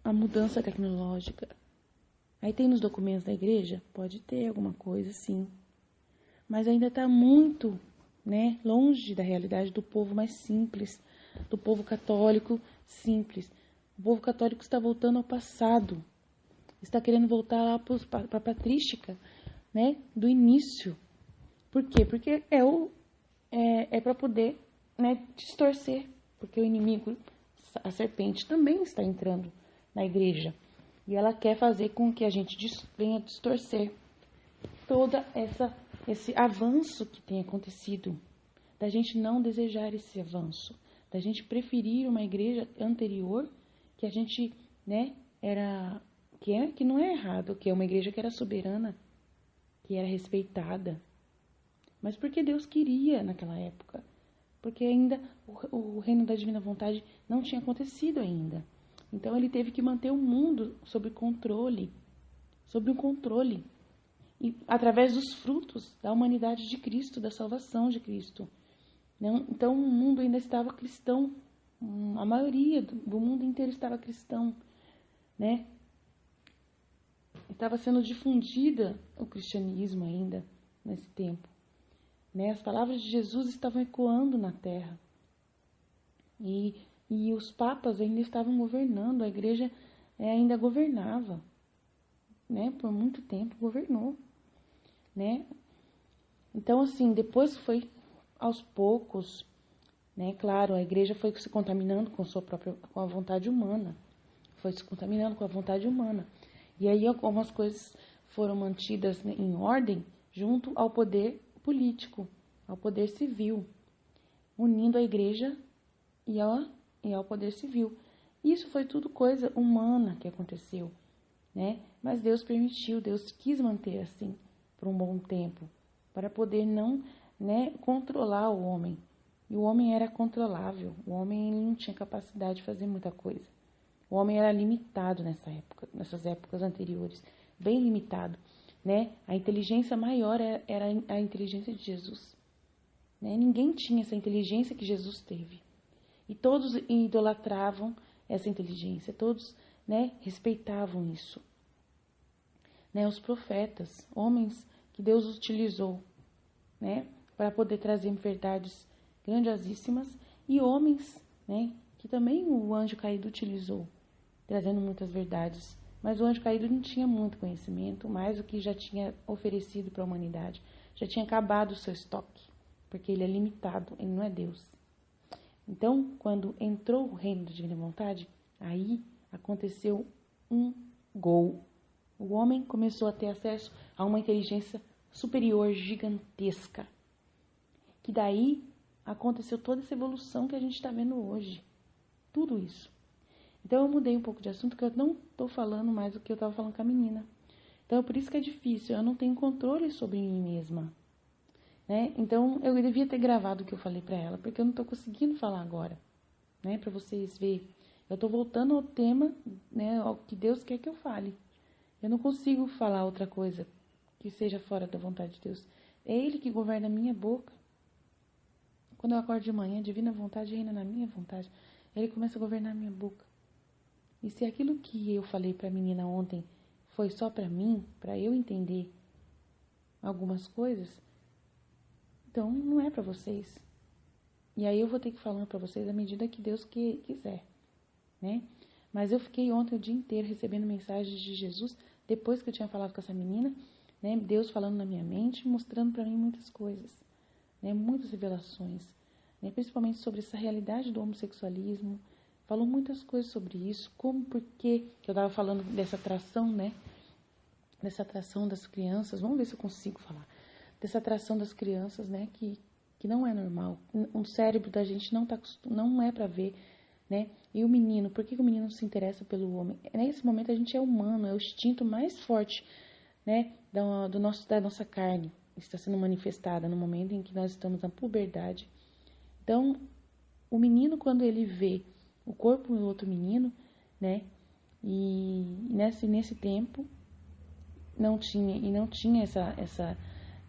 a mudança tecnológica. Aí tem nos documentos da igreja? Pode ter alguma coisa, sim. Mas ainda está muito, né, longe da realidade do povo mais simples, do povo católico simples. O povo católico está voltando ao passado. Está querendo voltar lá para a patrística, né, do início. Por quê? Porque é para poder, né, distorcer. Porque o inimigo, a serpente, também está entrando na igreja. E ela quer fazer com que a gente venha distorcer toda esse avanço que tem acontecido. Da gente não desejar esse avanço. Da gente preferir uma igreja anterior que a gente, né, que não é errado, que é uma igreja que era soberana, que era respeitada. Mas porque Deus queria naquela época. Porque ainda o reino da divina vontade não tinha acontecido ainda. Então ele teve que manter o mundo sob controle, e através dos frutos da humanidade de Cristo, da salvação de Cristo. Então o mundo ainda estava cristão, a maioria do mundo inteiro estava cristão, né? Estava sendo difundida o cristianismo ainda nesse tempo, né? As palavras de Jesus estavam ecoando na terra. E os papas ainda estavam governando, a igreja ainda governava, né? Por muito tempo governou, né? Então, assim, depois foi aos poucos, né? Claro, a igreja foi se contaminando com a vontade humana, foi se contaminando com a vontade humana. E aí algumas coisas foram mantidas, né, em ordem junto ao poder político, ao poder civil, unindo a igreja e ao poder civil. Isso foi tudo coisa humana que aconteceu, né? Mas Deus permitiu, Deus quis manter assim por um bom tempo, para poder não, né, controlar o homem. E o homem era controlável, o homem ele não tinha capacidade de fazer muita coisa. O homem era limitado nessas épocas anteriores, bem limitado, né? A inteligência maior era a inteligência de Jesus, né? Ninguém tinha essa inteligência que Jesus teve. E todos idolatravam essa inteligência, todos, né, respeitavam isso. Né, os profetas, homens que Deus utilizou, né, para poder trazer verdades grandiosíssimas, e homens, né, que também o anjo caído utilizou, trazendo muitas verdades. Mas o anjo caído não tinha muito conhecimento, mais do que já tinha oferecido para a humanidade. Já tinha acabado o seu estoque, porque ele é limitado, ele não é Deus. Então, quando entrou o reino da divina vontade, aí aconteceu um gol. O homem começou a ter acesso a uma inteligência superior, gigantesca. Que daí aconteceu toda essa evolução que a gente está vendo hoje. Tudo isso. Então eu mudei um pouco de assunto, porque eu não estou falando mais do que eu estava falando com a menina. Então é por isso que é difícil, eu não tenho controle sobre mim mesma. Né? Então, eu devia ter gravado o que eu falei para ela, porque eu não estou conseguindo falar agora, né? Para vocês verem. Eu estou voltando ao tema, né? Ao que Deus quer que eu fale. Eu não consigo falar outra coisa que seja fora da vontade de Deus. É Ele que governa a minha boca. Quando eu acordo de manhã, a divina vontade reina na minha vontade. Ele começa a governar a minha boca. E se aquilo que eu falei para a menina ontem foi só para mim, para eu entender algumas coisas, então não é para vocês. E aí eu vou ter que falar para vocês à medida que Deus quiser, né? Mas eu fiquei ontem o dia inteiro recebendo mensagens de Jesus, depois que eu tinha falado com essa menina, né? Deus falando na minha mente, mostrando para mim muitas coisas, né? Muitas revelações, né? Principalmente sobre essa realidade do homossexualismo. Falou muitas coisas sobre isso, como, porque que eu estava falando dessa atração, né? Dessa atração das crianças. Vamos ver se eu consigo falar. Dessa atração das crianças, né? Que não é normal. O cérebro da gente não é para ver, né? E o menino, por que o menino se interessa pelo homem? Nesse momento a gente é humano, é o instinto mais forte, né, da nossa carne, está sendo manifestada no momento em que nós estamos na puberdade. Então, o menino, quando ele vê o corpo do outro menino, né, e nesse tempo não tinha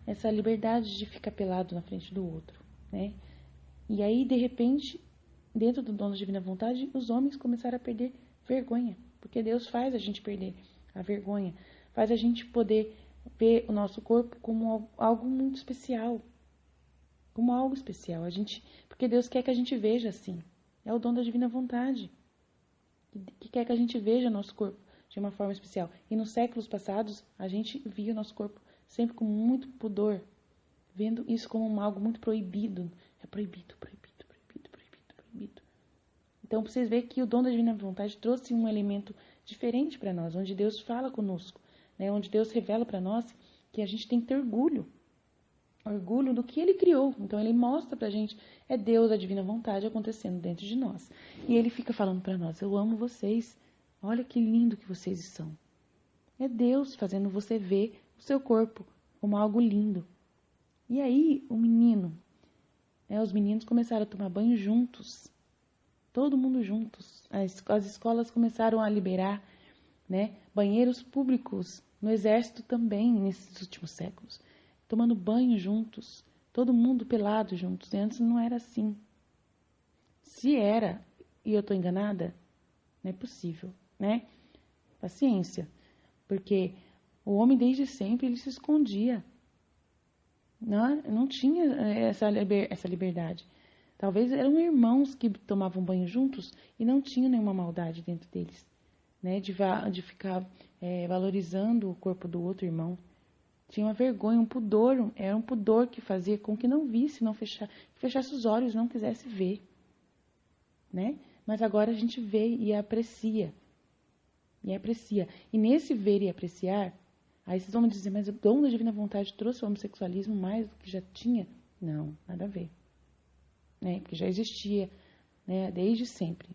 essa liberdade de ficar pelado na frente do outro, né? E aí, de repente, dentro do dom da divina vontade, os homens começaram a perder vergonha, porque Deus faz a gente perder a vergonha, faz a gente poder ver o nosso corpo como algo muito especial, como algo especial. Porque Deus quer que a gente veja assim. É o dom da divina vontade, que quer que a gente veja nosso corpo de uma forma especial. E nos séculos passados, a gente via o nosso corpo sempre com muito pudor, vendo isso como algo muito proibido. É proibido, proibido, proibido, proibido, proibido. Então, para vocês verem que o dom da divina vontade trouxe um elemento diferente para nós, onde Deus fala conosco, né? Onde Deus revela para nós que a gente tem que ter orgulho do que Ele criou. Então, Ele mostra para a gente, é Deus, a divina vontade acontecendo dentro de nós. E Ele fica falando para nós, eu amo vocês, olha que lindo que vocês são. É Deus fazendo você ver o seu corpo como algo lindo. E aí, os meninos começaram a tomar banho juntos, todo mundo juntos. As escolas começaram a liberar, né, banheiros públicos, no exército também, nesses últimos séculos, tomando banho juntos, todo mundo pelado juntos. E antes não era assim. Se era, e eu estou enganada, não é possível, né? Paciência, porque o homem desde sempre ele se escondia. Não tinha essa liberdade. Talvez eram irmãos que tomavam banho juntos e não tinham nenhuma maldade dentro deles, né? De ficar valorizando o corpo do outro irmão. Tinha uma vergonha, um pudor. Era um pudor que fazia com que não visse, fechasse os olhos, não quisesse ver, né? Mas agora a gente vê e aprecia. E nesse ver e apreciar, aí vocês vão me dizer, mas o dom da divina vontade trouxe o homossexualismo mais do que já tinha? Não, nada a ver. Né? Porque já existia, né, desde sempre.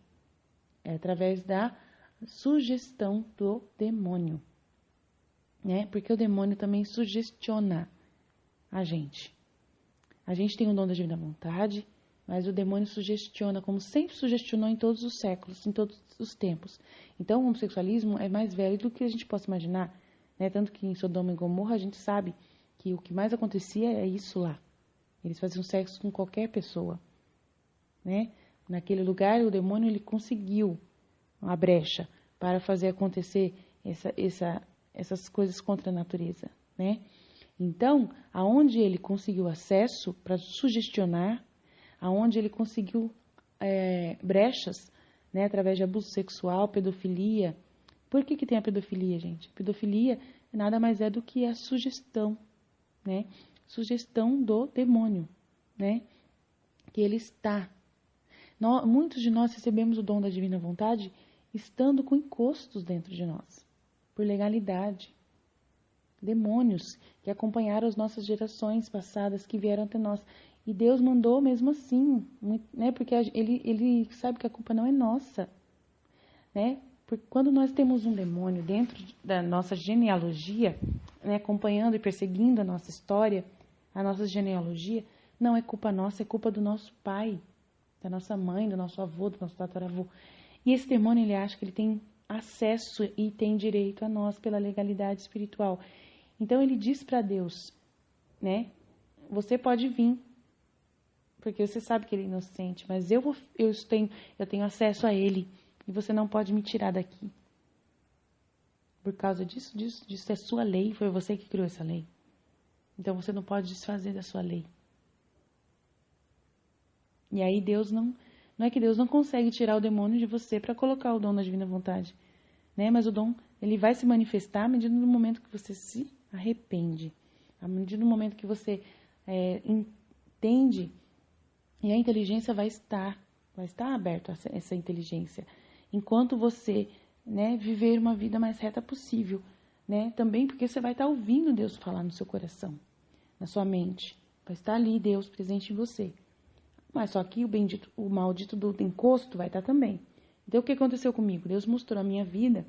É através da sugestão do demônio. Né? Porque o demônio também sugestiona a gente. A gente tem o dom da divina vontade, mas o demônio sugestiona, como sempre sugestionou em todos os séculos, em todos os tempos. Então, o homossexualismo é mais velho do que a gente possa imaginar. Né? Tanto que em Sodoma e Gomorra a gente sabe que o que mais acontecia é isso lá. Eles faziam sexo com qualquer pessoa. Né? Naquele lugar, o demônio ele conseguiu uma brecha para fazer acontecer essas coisas contra a natureza. Né? Então, aonde ele conseguiu acesso para sugestionar, aonde ele conseguiu brechas, né, através de abuso sexual, pedofilia. Por que tem a pedofilia, gente? Pedofilia nada mais é do que a sugestão, né? Sugestão do demônio, né? Que ele está. Muitos de nós recebemos o dom da divina vontade estando com encostos dentro de nós, por legalidade. Demônios que acompanharam as nossas gerações passadas que vieram até nós. E Deus mandou mesmo assim, né? Porque ele sabe que a culpa não é nossa, né? Porque quando nós temos um demônio dentro da nossa genealogia, né, acompanhando e perseguindo a nossa história, a nossa genealogia, não é culpa nossa, é culpa do nosso pai, da nossa mãe, do nosso avô, do nosso tataravô. E esse demônio, ele acha que ele tem acesso e tem direito a nós pela legalidade espiritual. Então ele diz para Deus, né? Você pode vir, porque você sabe que ele é inocente, mas eu tenho acesso a ele e você não pode me tirar daqui. Por causa disso é sua lei, foi você que criou essa lei. Então você não pode desfazer da sua lei. E aí Deus não é que Deus não consegue tirar o demônio de você para colocar o dom da divina vontade, né? Mas o dom, ele vai se manifestar à medida do momento que você se arrepende, à medida do momento que você entende, e a inteligência vai estar aberta, essa inteligência, enquanto você, né, viver uma vida mais reta possível, né? Também porque você vai estar ouvindo Deus falar no seu coração, na sua mente, vai estar ali Deus presente em você. Mas só que o maldito do encosto vai estar também. Então, o que aconteceu comigo? Deus mostrou a minha vida,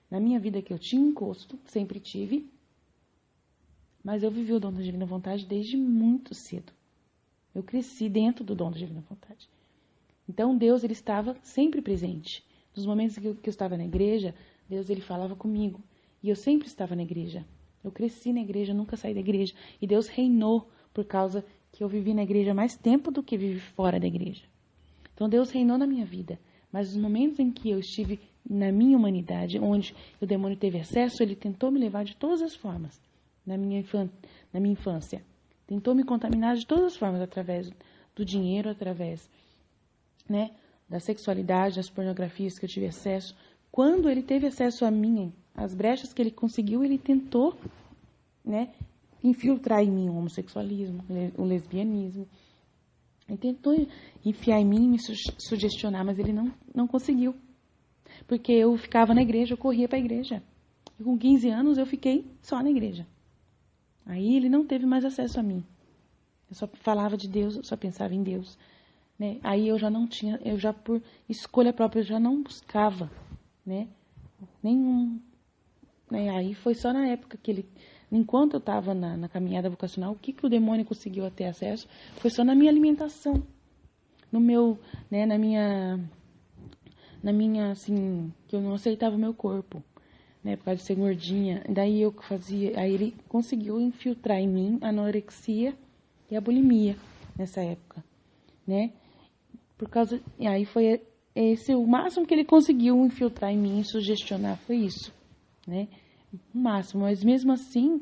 na minha vida que eu tinha encosto, sempre tive, mas eu vivi o dom da divina vontade desde muito cedo. Eu cresci dentro do dom da divina vontade. Então, Deus, ele estava sempre presente. Nos momentos que eu estava na igreja, Deus, ele falava comigo. E eu sempre estava na igreja. Eu cresci na igreja, nunca saí da igreja. E Deus reinou por causa que eu vivi na igreja mais tempo do que vivi fora da igreja. Então, Deus reinou na minha vida. Mas nos momentos em que eu estive na minha humanidade, onde o demônio teve acesso, ele tentou me levar de todas as formas. Na minha infância. Tentou me contaminar de todas as formas, através do dinheiro, através, né, da sexualidade, das pornografias que eu tive acesso. Quando ele teve acesso a mim, as brechas que ele conseguiu, ele tentou, né, infiltrar em mim o homossexualismo, o lesbianismo. Ele tentou enfiar em mim e me sugestionar, mas ele não conseguiu. Porque eu ficava na igreja, eu corria para a igreja. E com 15 anos eu fiquei só na igreja. Aí ele não teve mais acesso a mim. Eu só falava de Deus, eu só pensava em Deus. Né? Aí eu já não tinha, eu já por escolha própria, eu já não buscava, né, nenhum. Né? Aí foi só na época que ele, enquanto eu estava na caminhada vocacional, o que o demônio conseguiu ter acesso foi só na minha alimentação, no meu, né, na minha, assim, que eu não aceitava o meu corpo, né, por causa de ser gordinha. Daí eu fazia, aí ele conseguiu infiltrar em mim a anorexia e a bulimia nessa época, né? Por causa, e aí foi esse o máximo que ele conseguiu infiltrar em mim e sugestionar, foi isso, né? O máximo, mas mesmo assim,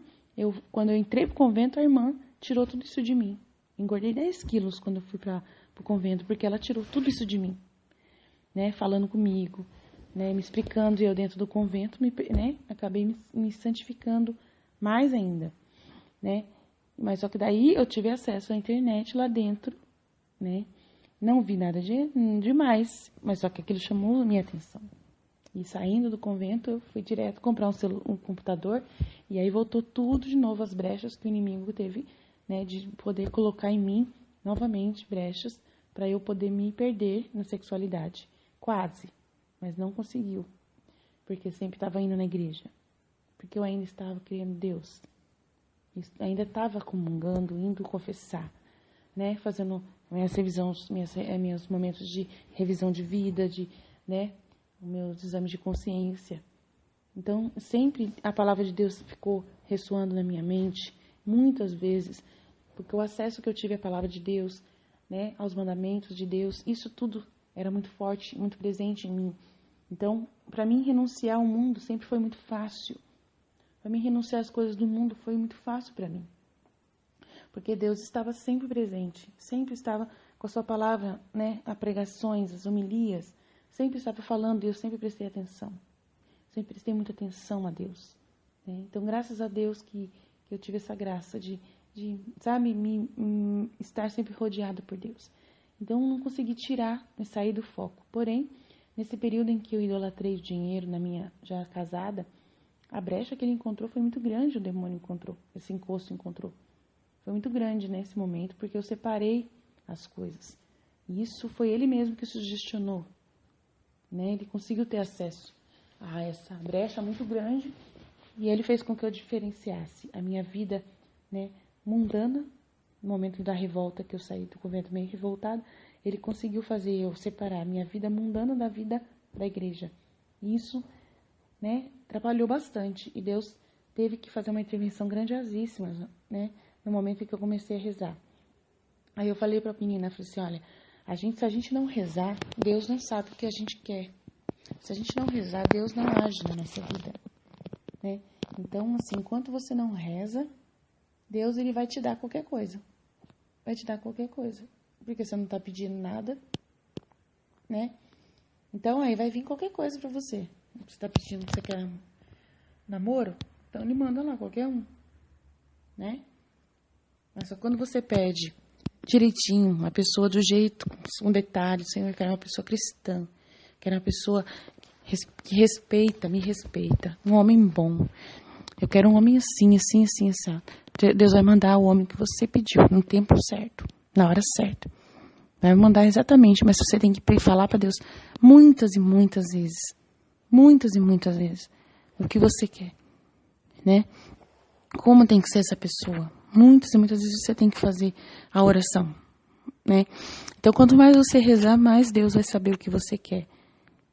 quando eu entrei pro convento, a irmã tirou tudo isso de mim. Engordei 10 quilos quando eu fui pro convento, porque ela tirou tudo isso de mim, né? Falando comigo, né? Me explicando, e eu dentro do convento, né? Acabei me santificando mais ainda, né? Mas só que daí eu tive acesso à internet lá dentro, né? Não vi nada demais, mas só que aquilo chamou a minha atenção. E saindo do convento, eu fui direto comprar um computador, e aí voltou tudo de novo, as brechas que o inimigo teve, né, de poder colocar em mim, novamente, brechas, para eu poder me perder na sexualidade. Quase, mas não conseguiu, porque sempre estava indo na igreja, porque eu ainda estava querendo Deus, ainda estava comungando, indo confessar, né, fazendo meus momentos de revisão de vida, né, meus exames de consciência. Então, sempre a palavra de Deus ficou ressoando na minha mente, muitas vezes, porque o acesso que eu tive à palavra de Deus, né, aos mandamentos de Deus, isso tudo era muito forte, muito presente em mim. Então, para mim, renunciar ao mundo sempre foi muito fácil. Para mim, renunciar às coisas do mundo foi muito fácil para mim. Porque Deus estava sempre presente, sempre estava com a sua palavra, né, as pregações, as homilias, sempre estava falando, e eu sempre prestei atenção. Sempre prestei muita atenção a Deus. Né? Então, graças a Deus que eu tive essa graça de sabe, estar sempre rodeada por Deus. Então, eu não consegui me sair do foco. Porém, nesse período em que eu idolatrei o dinheiro, na minha já casada, a brecha que ele encontrou foi muito grande, o demônio encontrou, esse encosto encontrou. Foi muito grande nesse momento, porque eu separei as coisas. E isso foi ele mesmo que sugestionou. Né? Ele conseguiu ter acesso a essa brecha muito grande, e ele fez com que eu diferenciasse a minha vida, né, mundana, no momento da revolta, que eu saí do convento meio revoltada. Ele conseguiu fazer eu separar a minha vida mundana da vida da igreja. E isso, né, atrapalhou bastante, e Deus teve que fazer uma intervenção grandiosíssima, né, no momento em que eu comecei a rezar. Aí eu falei para a menina, falei assim, olha, se a gente não rezar, Deus não sabe o que a gente quer. Se a gente não rezar, Deus não age na nossa vida, né? Então, assim, enquanto você não reza, Deus, ele vai te dar qualquer coisa. Vai te dar qualquer coisa. Porque você não está pedindo nada, né? Então, aí vai vir qualquer coisa para você. Você está pedindo que você quer namoro? Então, ele manda lá, qualquer um, né? Mas só quando você pede direitinho, uma pessoa do jeito, com detalhe, Senhor, eu quero uma pessoa cristã, quero uma pessoa que me respeita, um homem bom, eu quero um homem assim, assim, assim, assim. Deus vai mandar o homem que você pediu, no tempo certo, na hora certa, Vai mandar exatamente, mas você tem que falar para Deus muitas e muitas vezes. Muitas e muitas vezes. O que você quer, né? Como tem que ser essa pessoa? Muitas e muitas vezes você tem que fazer a oração, né? Então, quanto mais você rezar, mais Deus vai saber o que você quer.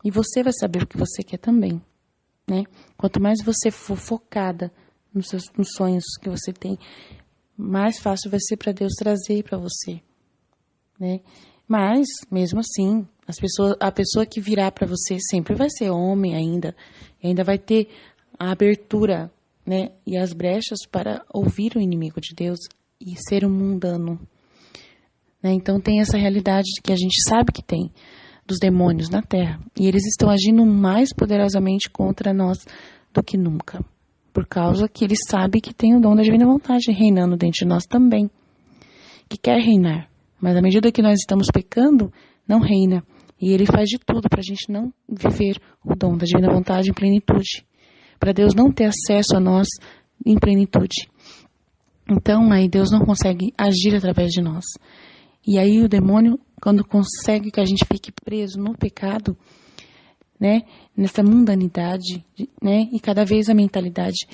E você vai saber o que você quer também, né? Quanto mais você for focada nos sonhos que você tem, mais fácil vai ser para Deus trazer para você, né? Mas, mesmo assim, a pessoa que virá para você sempre vai ser homem ainda vai ter a abertura, né, e as brechas para ouvir o inimigo de Deus e ser um mundano, né? Então tem essa realidade que a gente sabe que tem dos demônios na Terra, e eles estão agindo mais poderosamente contra nós do que nunca, por causa que eles sabem que tem o dom da divina vontade reinando dentro de nós também, que quer reinar, mas à medida que nós estamos pecando, não reina, e ele faz de tudo para a gente não viver o dom da divina vontade em plenitude, para Deus não ter acesso a nós em plenitude. Então, aí Deus não consegue agir através de nós. E aí o demônio, quando consegue que a gente fique preso no pecado, né, nessa mundanidade, né, e cada vez a mentalidade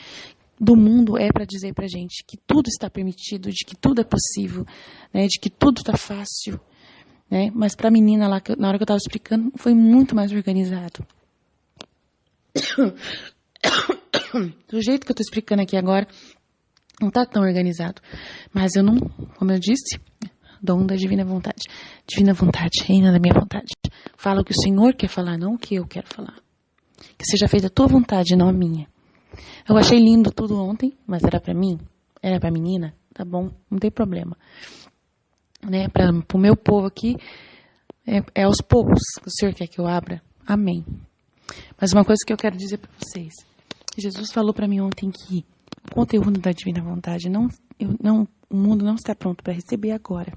do mundo é para dizer pra gente que tudo está permitido, de que tudo é possível, né, de que tudo está fácil, né, mas pra menina lá, na hora que eu estava explicando, foi muito mais organizado. Do jeito que eu estou explicando aqui agora, não está tão organizado. Mas eu não, como eu disse, dom da divina vontade. Divina vontade, reina da minha vontade. Fala o que o Senhor quer falar, não o que eu quero falar. Que seja feita a tua vontade, não a minha. Eu achei lindo tudo ontem, mas era para mim? Era para a menina? Tá bom, não tem problema. Né? Para o meu povo aqui, é aos poucos que o Senhor quer que eu abra. Amém. Mas uma coisa que eu quero dizer para vocês. Jesus falou para mim ontem que o conteúdo da divina vontade, o mundo não está pronto para receber agora.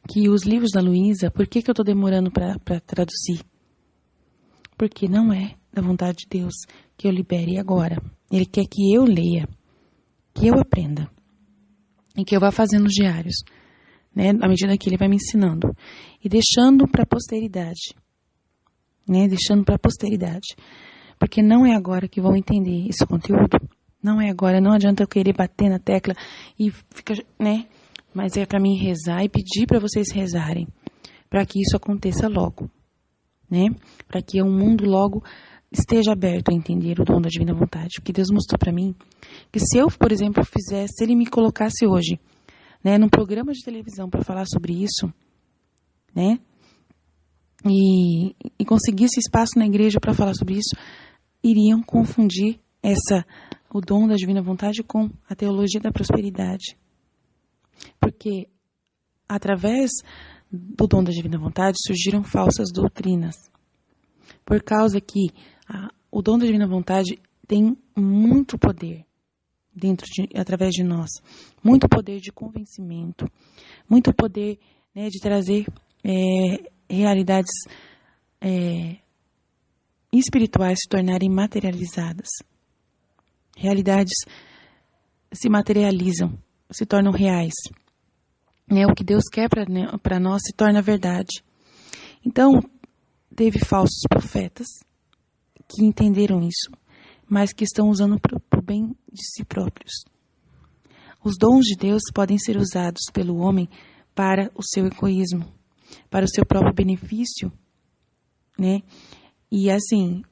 Que os livros da Luísa, por que eu estou demorando para traduzir? Porque não é da vontade de Deus que eu libere agora. Ele quer que eu leia, que eu aprenda e que eu vá fazendo os diários, né, à medida que ele vai me ensinando e deixando para a posteridade, né, deixando para a posteridade. Porque não é agora que vão entender esse conteúdo. Não é agora, não adianta eu querer bater na tecla e ficar, né? Mas é para mim rezar e pedir para vocês rezarem, para que isso aconteça logo, né? Para que o mundo logo esteja aberto a entender o dom da divina vontade. Porque Deus mostrou para mim que se eu, por exemplo, se ele me colocasse hoje, né, num programa de televisão para falar sobre isso, né? E conseguisse espaço na igreja para falar sobre isso, iriam confundir o dom da divina vontade com a teologia da prosperidade. Porque através do dom da divina vontade surgiram falsas doutrinas. Por causa que o dom da divina vontade tem muito poder através de nós. Muito poder de convencimento. Muito poder, né, de trazer realidades espirituais se tornarem materializadas. Realidades se materializam, se tornam reais. Né? O que Deus quer para nós se torna verdade. Então, teve falsos profetas que entenderam isso, mas que estão usando para o bem de si próprios. Os dons de Deus podem ser usados pelo homem para o seu egoísmo, para o seu próprio benefício, né? E assim,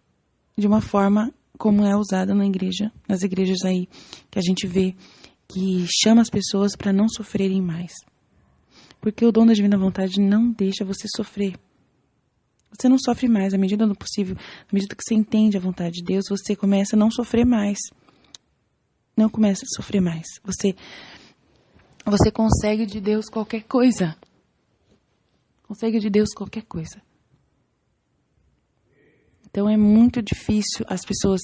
de uma forma como é usada na igreja, nas igrejas aí, que a gente vê, que chama as pessoas para não sofrerem mais. Porque o dom da divina vontade não deixa você sofrer. Você não sofre mais, à medida do possível, à medida que você entende a vontade de Deus, você começa a não sofrer mais. Não começa a sofrer mais. Você consegue de Deus qualquer coisa. Consegue de Deus qualquer coisa. Então é muito difícil as pessoas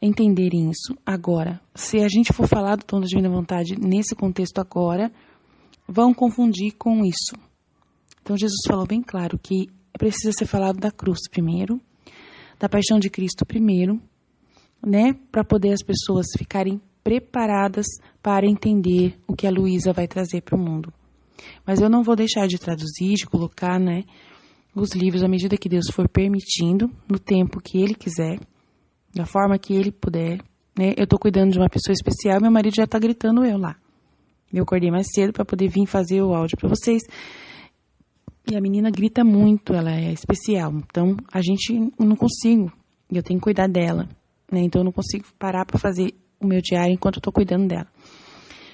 entenderem isso agora. Se a gente for falar do dom da divina vontade nesse contexto agora, vão confundir com isso. Então Jesus falou bem claro que precisa ser falado da cruz primeiro, da paixão de Cristo primeiro, né, para poder as pessoas ficarem preparadas para entender o que a Luísa vai trazer para o mundo. Mas eu não vou deixar de traduzir, de colocar, né, os livros à medida que Deus for permitindo, no tempo que Ele quiser, da forma que Ele puder, né? Eu tô cuidando de uma pessoa especial, meu marido já tá gritando eu lá. Eu acordei mais cedo para poder vir fazer o áudio para vocês. E a menina grita muito, ela é especial. Então, eu não consigo, eu tenho que cuidar dela, né? Então, eu não consigo parar para fazer o meu diário enquanto eu tô cuidando dela.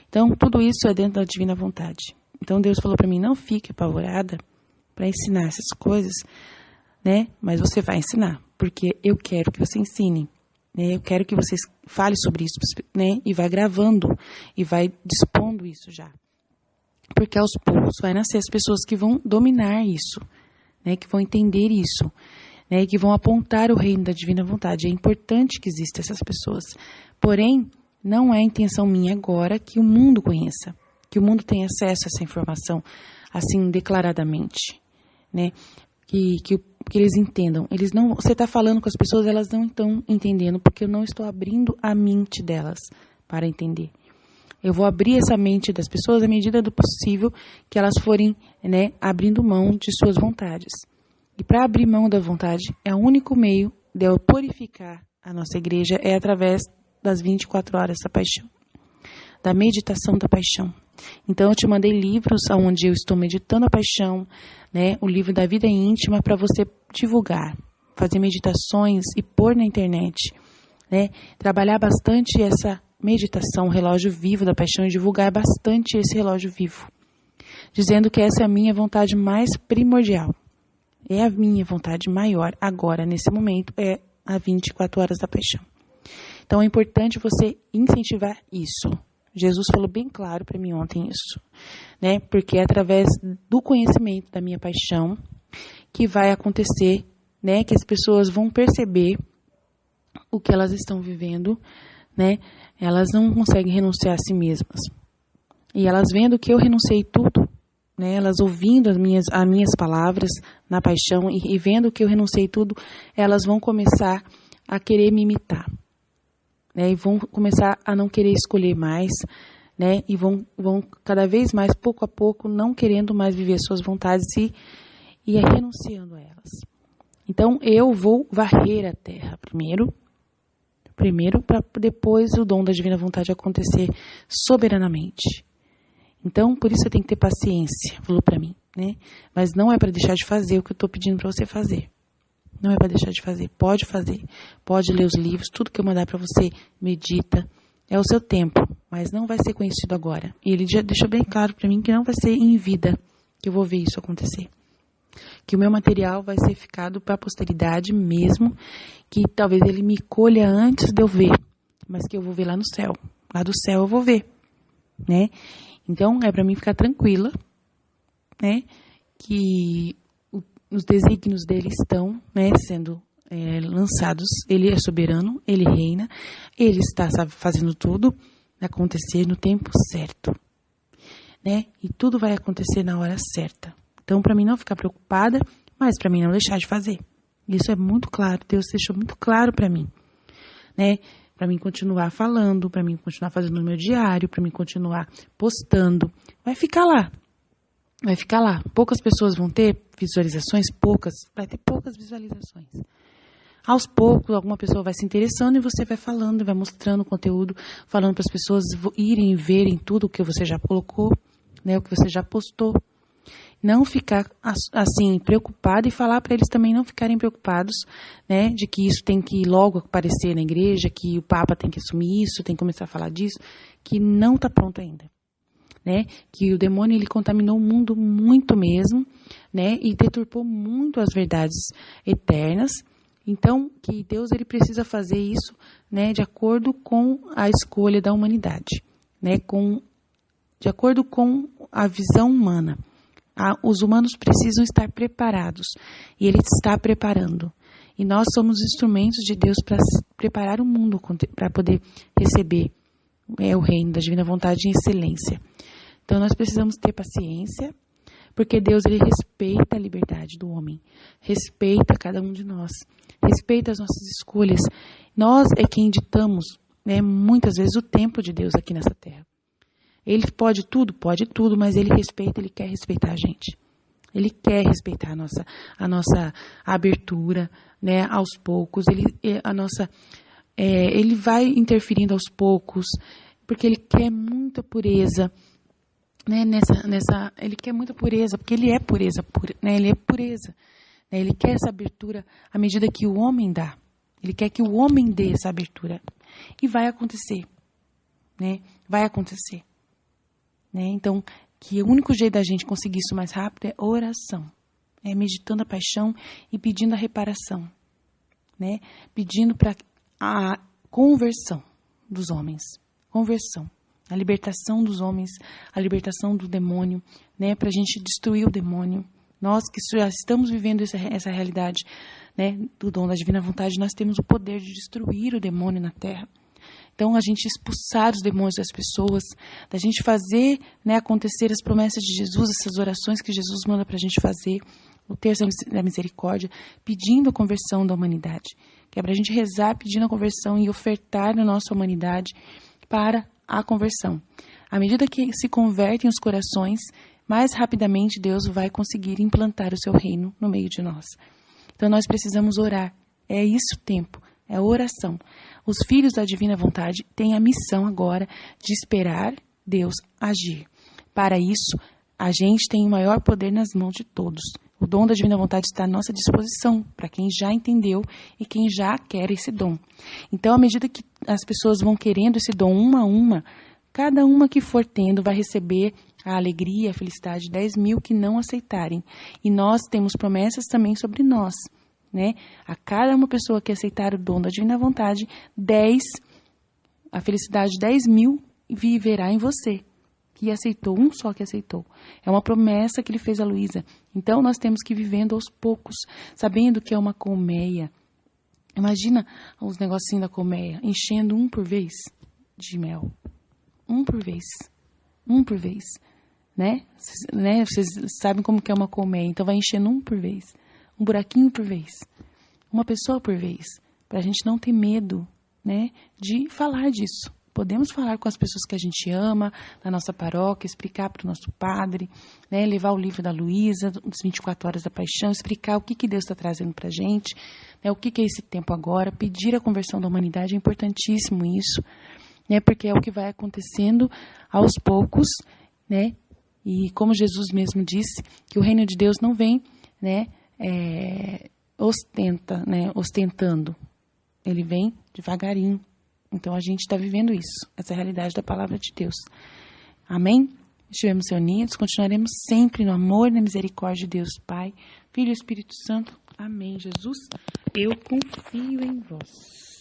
Então, tudo isso é dentro da divina vontade. Então, Deus falou para mim, não fique apavorada para ensinar essas coisas, né? Mas você vai ensinar, porque eu quero que você ensine, né? Eu quero que você fale sobre isso, né? E vai gravando e vai dispondo isso já. Porque aos poucos vai nascer as pessoas que vão dominar isso, né? Que vão entender isso, né? Que vão apontar o reino da divina vontade. É importante que existam essas pessoas. Porém, não é a intenção minha agora que o mundo conheça, que o mundo tenha acesso a essa informação, assim, declaradamente, né? Que eles entendam. Você está falando com as pessoas, elas não estão entendendo, porque eu não estou abrindo a mente delas para entender. Eu vou abrir essa mente das pessoas à medida do possível que elas forem, né, abrindo mão de suas vontades. E para abrir mão da vontade, é o único meio de eu purificar a nossa igreja, é através das 24 horas da paixão, da meditação da paixão. Então, eu te mandei livros onde eu estou meditando a paixão, né, o livro da vida íntima para você divulgar, fazer meditações e pôr na internet, né, trabalhar bastante essa meditação, o relógio vivo da paixão, e divulgar bastante esse relógio vivo, dizendo que essa é a minha vontade mais primordial, é a minha vontade maior agora, nesse momento, é a 24 horas da paixão. Então é importante você incentivar isso. Jesus falou bem claro para mim ontem isso, né? Porque é através do conhecimento da minha paixão que vai acontecer, né? Que as pessoas vão perceber o que elas estão vivendo, né? Elas não conseguem renunciar a si mesmas. E elas vendo que eu renunciei tudo, né? Elas ouvindo as minhas palavras na paixão e vendo que eu renunciei tudo, elas vão começar a querer me imitar, né? E vão começar a não querer escolher mais, né? E vão cada vez mais, pouco a pouco, não querendo mais viver suas vontades e renunciando a elas. Então, eu vou varrer a terra primeiro para depois o dom da divina vontade acontecer soberanamente. Então, por isso você tem que ter paciência, falou para mim, né? Mas não é para deixar de fazer o que eu estou pedindo para você fazer. Não é para deixar de fazer. Pode fazer. Pode ler os livros, tudo que eu mandar para você, medita. É o seu tempo, mas não vai ser conhecido agora. E ele já deixou bem claro para mim que não vai ser em vida que eu vou ver isso acontecer. Que o meu material vai ser ficado para a posteridade mesmo, que talvez ele me colha antes de eu ver, mas que eu vou ver lá no céu. Lá do céu eu vou ver, né? Então, é para mim ficar tranquila, né? Que os desígnios dele estão, né, sendo lançados. Ele é soberano, ele reina, ele está fazendo tudo acontecer no tempo certo, né? E tudo vai acontecer na hora certa. Então, para mim não ficar preocupada, mas para mim não deixar de fazer. Isso é muito claro, Deus deixou muito claro para mim, né? Para mim continuar falando, para mim continuar fazendo o meu diário, para mim continuar postando. Vai ficar lá. Vai ficar lá. Poucas pessoas vão ter visualizações, vai ter poucas visualizações. Aos poucos, alguma pessoa vai se interessando e você vai falando, vai mostrando o conteúdo, falando para as pessoas irem e verem tudo o que você já colocou, né, o que você já postou. Não ficar assim preocupado e falar para eles também não ficarem preocupados, né, de que isso tem que logo aparecer na igreja, que o Papa tem que assumir isso, tem que começar a falar disso, que não está pronto ainda, né, que o demônio ele contaminou o mundo muito mesmo, né, e deturpou muito as verdades eternas. Então, que Deus ele precisa fazer isso, né, de acordo com a escolha da humanidade, né, de acordo com a visão humana. Os humanos precisam estar preparados e Ele está preparando. E nós somos instrumentos de Deus para preparar o mundo para poder receber o reino da divina vontade em excelência. Então nós precisamos ter paciência, porque Deus ele respeita a liberdade do homem, respeita cada um de nós, respeita as nossas escolhas. Nós é quem ditamos, né, muitas vezes o tempo de Deus aqui nessa terra. Ele pode tudo, mas ele quer respeitar a gente. Ele quer respeitar a nossa abertura, né, aos poucos. Ele vai interferindo aos poucos, porque ele quer muita pureza, né, ele quer muita pureza, porque ele é pureza pura, né, ele é pureza. Né, ele quer essa abertura à medida que o homem dá. Ele quer que o homem dê essa abertura. E vai acontecer, né? Vai acontecer. Né? Então, que o único jeito da gente conseguir isso mais rápido é oração. É meditando a paixão e pedindo a reparação. Né? Pedindo para a conversão dos homens. Conversão. A libertação dos homens, a libertação do demônio, né? Para a gente destruir o demônio. Nós que já estamos vivendo essa realidade, né, do dom da divina vontade, nós temos o poder de destruir o demônio na terra. Então, a gente expulsar os demônios das pessoas, da gente fazer, né, acontecer as promessas de Jesus, essas orações que Jesus manda para a gente fazer, o terço da misericórdia, pedindo a conversão da humanidade. Que é para a gente rezar pedindo a conversão e ofertar a nossa humanidade para a conversão. À medida que se convertem os corações, mais rapidamente Deus vai conseguir implantar o seu reino no meio de nós. Então, nós precisamos orar. É isso o tempo. É a oração. Os filhos da divina vontade têm a missão agora de esperar Deus agir. Para isso, a gente tem o maior poder nas mãos de todos. O dom da divina vontade está à nossa disposição, para quem já entendeu e quem já quer esse dom. Então, à medida que as pessoas vão querendo esse dom uma a uma, cada uma que for tendo vai receber a alegria, a felicidade, 10 mil que não aceitarem. E nós temos promessas também sobre nós. Né? A cada uma pessoa que aceitar o dom da divina vontade, a felicidade 10 mil viverá em você, que aceitou, um só que aceitou. É uma promessa que ele fez a Luísa. Então, nós temos que ir vivendo aos poucos, sabendo que é uma colmeia. Imagina os negocinhos da colmeia, enchendo um por vez de mel. Um por vez. Né? Vocês sabem como que é uma colmeia, então vai enchendo um por vez. Um buraquinho por vez, uma pessoa por vez, para a gente não ter medo, né, de falar disso. Podemos falar com as pessoas que a gente ama, na nossa paróquia, explicar para o nosso padre, né, levar o livro da Luísa, os 24 horas da paixão, explicar o que Deus está trazendo para a gente, né, o que é esse tempo agora, pedir a conversão da humanidade, é importantíssimo isso, né, porque é o que vai acontecendo aos poucos, né, e como Jesus mesmo disse, que o reino de Deus não vem, né, ostentando. Ele vem devagarinho. Então, a gente está vivendo isso. Essa é a realidade da palavra de Deus. Amém? Estivemos reunidos, continuaremos sempre no amor e na misericórdia de Deus Pai, Filho e Espírito Santo. Amém, Jesus. Eu confio em vós.